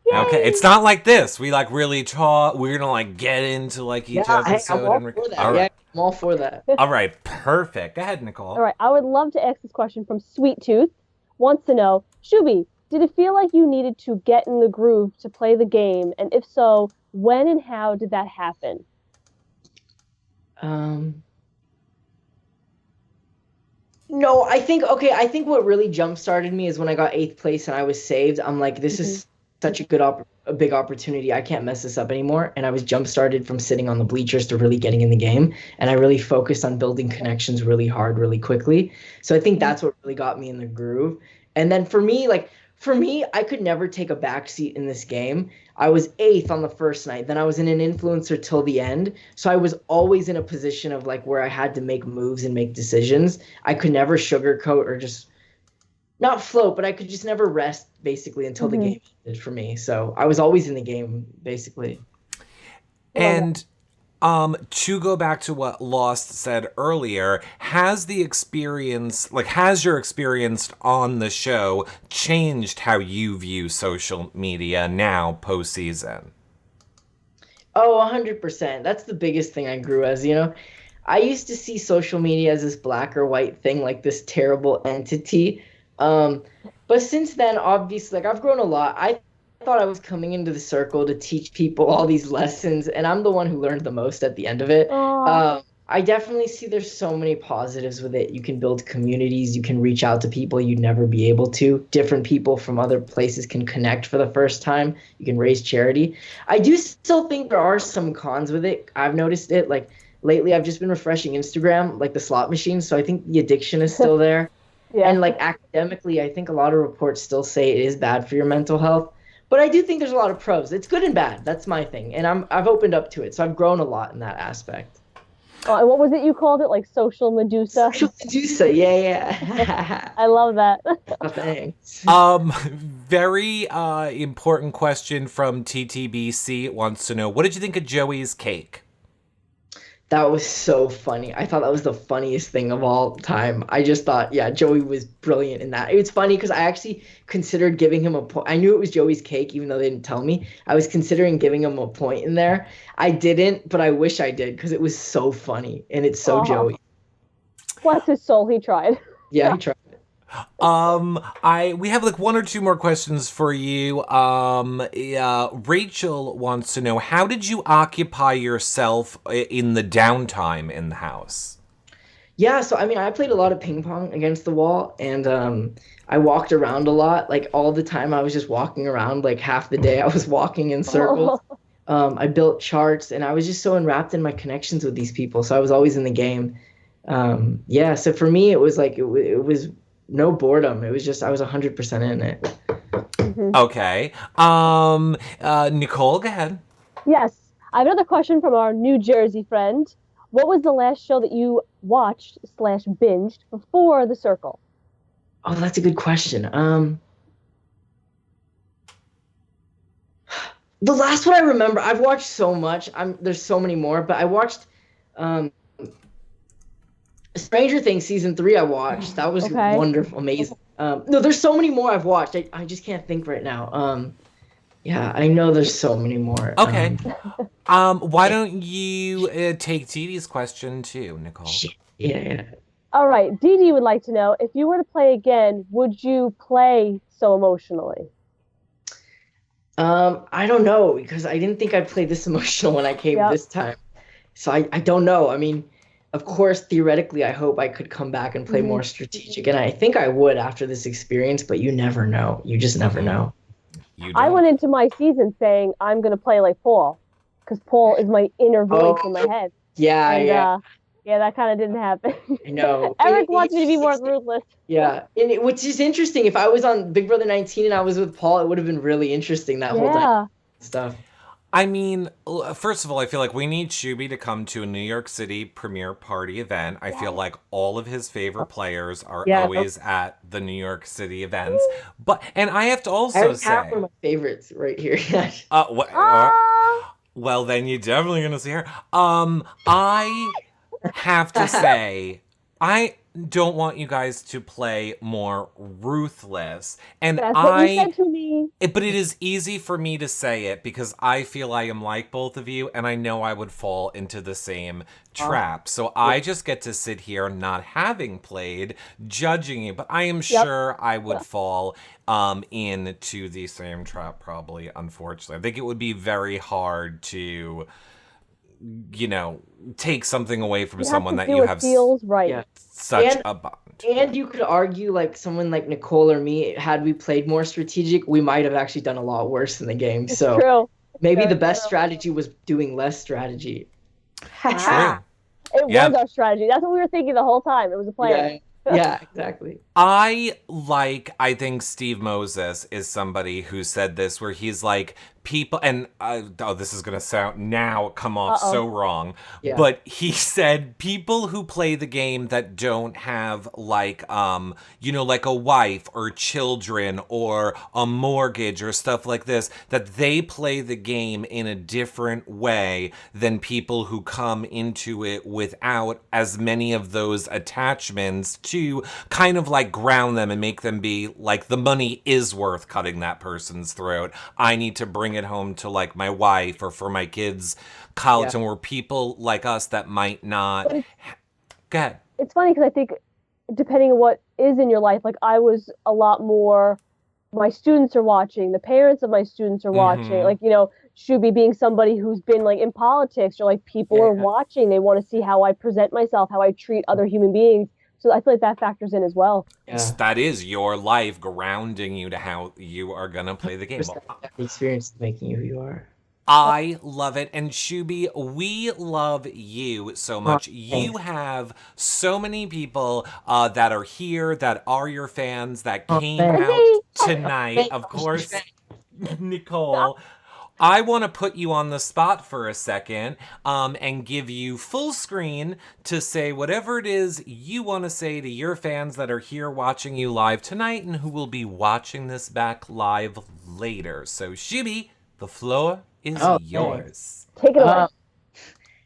Okay, it's not like this. We really talk. We're gonna get into each episode. I'm all for that. Right. I'm all for that. All right, perfect. Go ahead, Nicole. All right, I would love to ask this question from Sweet Tooth. Wants to know, Shooby, did it feel like you needed to get in the groove to play the game, and if so, when and how did that happen? No, I think what really jump started me is when I got 8th place and I was saved. I'm like, this is such a big opportunity. I can't mess this up anymore. And I was jump started from sitting on the bleachers to really getting in the game. And I really focused on building connections really hard, really quickly. So I think that's what really got me in the groove. And then for me, I could never take a backseat in this game. I was 8th on the first night. Then I was in an influencer till the end. So I was always in a position of where I had to make moves and make decisions. I could never sugarcoat or just not float, but I could just never rest basically until the game ended for me. So I was always in the game basically. And to go back to what Lost said earlier, has your experience on the show changed how you view social media now post-season? Oh, 100%. That's the biggest thing I grew as, I used to see social media as this black or white thing, this terrible entity. But since then, obviously, I've grown a lot. I thought I was coming into the circle to teach people all these lessons, and I'm the one who learned the most at the end of it. I definitely see there's so many positives with it. You can build communities, you can reach out to people you'd never be able to. Different people from other places can connect for the first time. You can raise charity. I do still think there are some cons with it. I've noticed it. Like lately, I've just been refreshing Instagram, like the slot machines. So I think the addiction is still there. Yeah. And like academically, I think a lot of reports still say it is bad for your mental health. But I do think there's a lot of pros. It's good and bad. That's my thing. And I've opened up to it. So I've grown a lot in that aspect. Oh, and what was it you called it? Like social Medusa? Social Medusa, yeah. I love that. Oh, thanks. Very important question from TTBC. It wants to know, what did you think of Joey's cake? That was so funny. I thought that was the funniest thing of all time. I just thought, yeah, Joey was brilliant in that. It's funny because I actually considered giving him a point. I knew it was Joey's cake, even though they didn't tell me. I was considering giving him a point in there. I didn't, but I wish I did because it was so funny and it's so Joey. Bless his soul, he tried. Yeah, he tried. We have like one or two more questions for you. Rachel wants to know, how did you occupy yourself in the downtime in the house? Yeah, so I mean, I played a lot of ping pong against the wall, and I walked around a lot. Like all the time, I was just walking around. Like half the day, I was walking in circles. I built charts, and I was just so enwrapped in my connections with these people. So I was always in the game. Yeah, so for me, it was like it was no boredom. It was just I was 100% in it. Mm-hmm. Okay. Nicole, go ahead. Yes. I have another question from our New Jersey friend. What was the last show that you watched / binged before The Circle? Oh, that's a good question. The last one I remember, I've watched so much. There's so many more, but I watched Stranger Things season 3. I watched. That was wonderful, amazing. No, there's so many more I've watched. I just can't think right now. Yeah, I know there's so many more. Okay. Why don't you take Dee Dee's question too, Nicole? Yeah. All right. Dee Dee would like to know, if you were to play again, would you play so emotionally? I don't know, because I didn't think I'd play this emotional when I came this time. So I don't know. I mean, of course, theoretically, I hope I could come back and play more strategic. And I think I would after this experience, but you never know. You just never know. I went into my season saying I'm going to play like Paul, because Paul is my inner voice in my head. Yeah. Yeah, that kind of didn't happen. I know. Eric wants me to be more ruthless. Yeah, which is interesting. If I was on Big Brother 19 and I was with Paul, it would have been really interesting that whole time stuff. I mean, first of all, I feel like we need Shooby to come to a New York City premiere party event. I feel like all of his favorite players are always at the New York City events. And I have to also say, one of my favorites right here. Well, then you're definitely gonna see her. I have to say, I don't want you guys to play more ruthless. And that's what you said to me. But it is easy for me to say it because I feel I am like both of you, and I know I would fall into the same trap. So I just get to sit here not having played, judging you. But I am sure I would fall into the same trap probably, unfortunately. I think it would be very hard to, take something away from someone that you have feels right. Such a bond. And you could argue, like someone like Nicole or me, had we played more strategic, we might have actually done a lot worse in the game. It's true. Maybe the best strategy was doing less strategy. True. It was our strategy. That's what we were thinking the whole time. It was a plan. Yeah, exactly. I think Steve Moses is somebody who said this, where he's like, people, and this is going to come off so wrong, but he said people who play the game that don't have like a wife or children or a mortgage or stuff like this, that they play the game in a different way than people who come into it without as many of those attachments to kind of like ground them and make them be like, the money is worth cutting that person's throat. I need to bring it home to like my wife or for my kids' college, and we're people like us that might not. Go ahead. It's funny because I think depending on what is in your life, like I was a lot more my students are watching, the parents of my students are watching, like, Shooby being somebody who's been like in politics, or like people are watching, they want to see how I present myself, how I treat other human beings. So I feel like that factors in as well. Yeah. That is your life grounding you to how you are going to play the game. The experience making you who you are. I love it. And Shooby, we love you so much. You have so many people that are here, that are your fans, that came out tonight. Of course, Nicole. I want to put you on the spot for a second and give you full screen to say whatever it is you want to say to your fans that are here watching you live tonight and who will be watching this back live later. So, Shooby, the floor is yours. Take it away.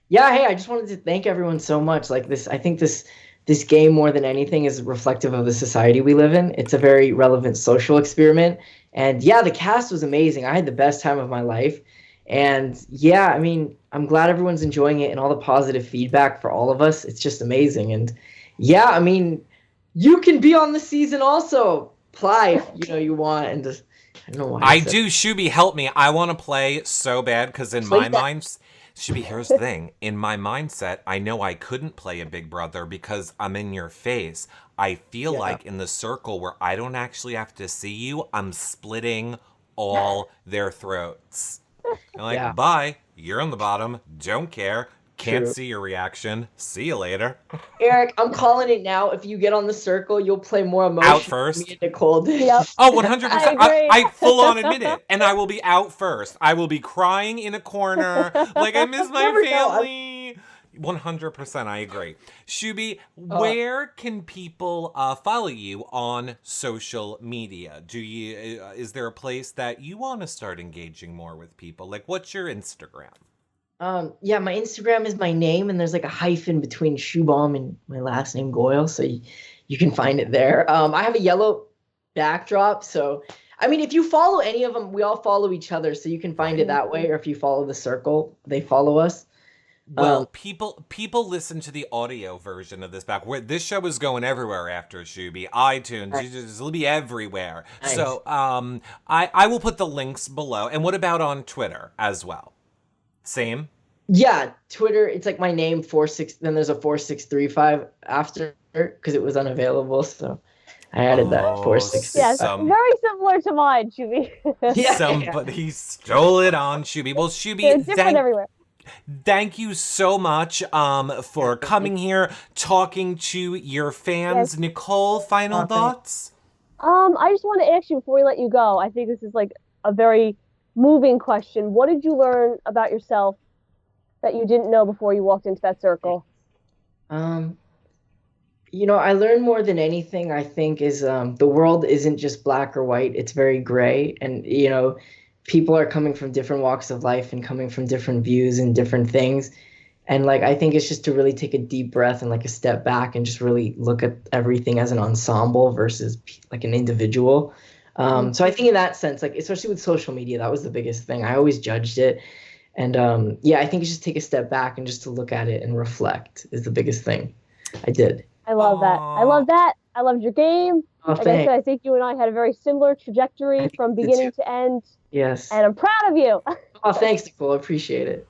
Yeah, hey, I just wanted to thank everyone so much. Like this, I think this game more than anything is reflective of the society we live in. It's a very relevant social experiment. And yeah, the cast was amazing. I had the best time of my life. And yeah, I mean, I'm glad everyone's enjoying it and all the positive feedback for all of us. It's just amazing. And yeah, I mean, you can be on the season also. Apply if you want. And just, I don't know why. I do. Shooby, help me. I want to play so bad because in my mind, Shooby, here's the thing. In my mindset, I know I couldn't play a big brother because I'm in your face. I feel like in the circle where I don't actually have to see you, I'm splitting all their throats. I'm like, bye. You're on the bottom. Don't care. Can't see your reaction. See you later. Eric, I'm calling it now. If you get on the circle, you'll play more emotion. Out first. Me and Nicole did. Yep. Oh, 100%. I full on admit it. And I will be out first. I will be crying in a corner. Like, I miss my family. 100%, I agree. Shooby, where can people follow you on social media? Is there a place that you want to start engaging more with people? Like, what's your Instagram? Yeah, my Instagram is my name, and there's like a hyphen between Shubham and my last name Goel, so you can find it there. I have a yellow backdrop, so I mean, if you follow any of them, we all follow each other, so you can find it that way. Or if you follow the circle, they follow us. Well, people listen to the audio version of this back. Where this show is going everywhere after Shooby, iTunes, it'll be everywhere. Nice. So I will put the links below. And what about on Twitter as well? Same? Yeah, Twitter, it's like my name, 46, then there's a 4635 after, because it was unavailable, so I added that 46. Yes, very similar to mine, Shooby. Somebody stole it on Shooby. Well, Shooby, they're different everywhere. Thank you so much for coming here, talking to your fans. Yes. Nicole, final thoughts? I just want to ask you before we let you go. I think this is like a very moving question. What did you learn about yourself that you didn't know before you walked into that circle? I learned more than anything, I think, is the world isn't just black or white. It's very gray. And, people are coming from different walks of life and coming from different views and different things. And like, I think it's just to really take a deep breath and like a step back and just really look at everything as an ensemble versus like an individual. So I think in that sense, like, especially with social media, that was the biggest thing. I always judged it. And I think it's just take a step back and just to look at it and reflect is the biggest thing I did. I love that. I love that. I loved your game. Like I said, I think you and I had a very similar trajectory from beginning to end. Yes. And I'm proud of you. Oh, thanks, Nicole. I appreciate it.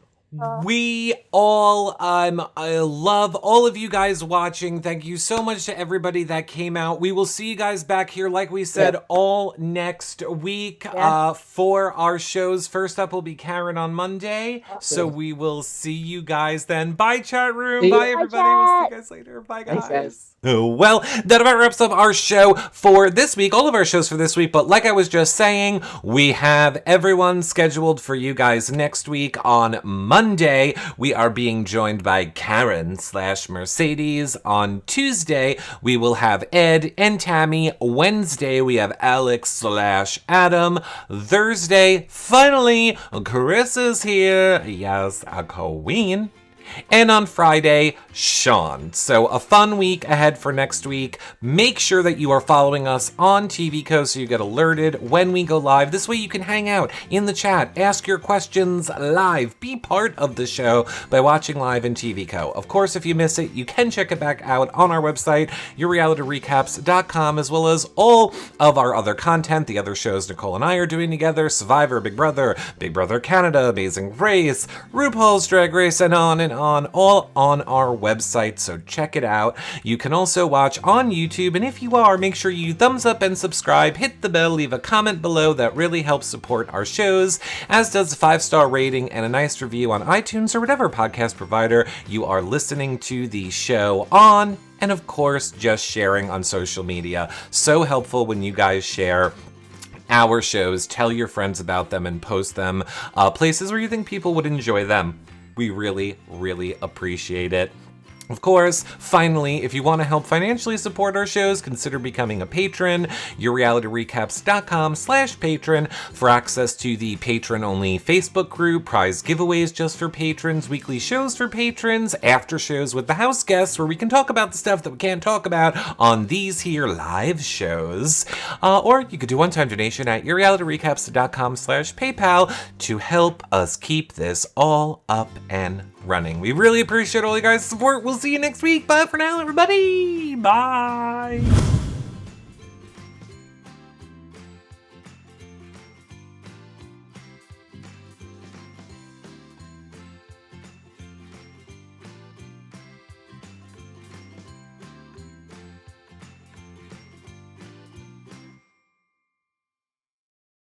We all, I love all of you guys watching. Thank you so much to everybody that came out. We will see you guys back here, like we said, all next week for our shows. First up will be Karen on Monday. Awesome. So we will see you guys then. Bye, chat room. Bye, everybody. We'll see you guys later. Bye, guys. Thanks, well, that about wraps up our show for this week, all of our shows for this week. But like I was just saying, we have everyone scheduled for you guys next week on Monday. We are being joined by Karen/Mercedes. On Tuesday, we will have Ed and Tammy. Wednesday, we have Alex/Adam. Thursday, finally, Chris is here. Yes, a queen. And on Friday, Sean. So a fun week ahead for next week. Make sure that you are following us on TVco so you get alerted when we go live. This way you can hang out in the chat, ask your questions live, be part of the show by watching live in TVco. Of course, if you miss it, you can check it back out on our website, yourrealityrecaps.com, as well as all of our other content, the other shows Nicole and I are doing together, Survivor, Big Brother Canada, Amazing Race, RuPaul's Drag Race, and on, all on our website, so check it out. You can also watch on YouTube, and if you are, make sure you thumbs up and subscribe, hit the bell, leave a comment below. That really helps support our shows, as does a 5-star rating and a nice review on iTunes or whatever podcast provider you are listening to the show on. And of course, just sharing on social media. So helpful when you guys share our shows, tell your friends about them, and post them places where you think people would enjoy them. We really, really appreciate it. Of course, finally, if you want to help financially support our shows, consider becoming a patron. yourrealityrecaps.com/patron for access to the patron-only Facebook group, prize giveaways just for patrons, weekly shows for patrons, after shows with the house guests where we can talk about the stuff that we can't talk about on these here live shows. Or you could do one-time donation at yourrealityrecaps.com/PayPal to help us keep this all up and running. We really appreciate all you guys' support. We'll see you next week. Bye for now, everybody. Bye.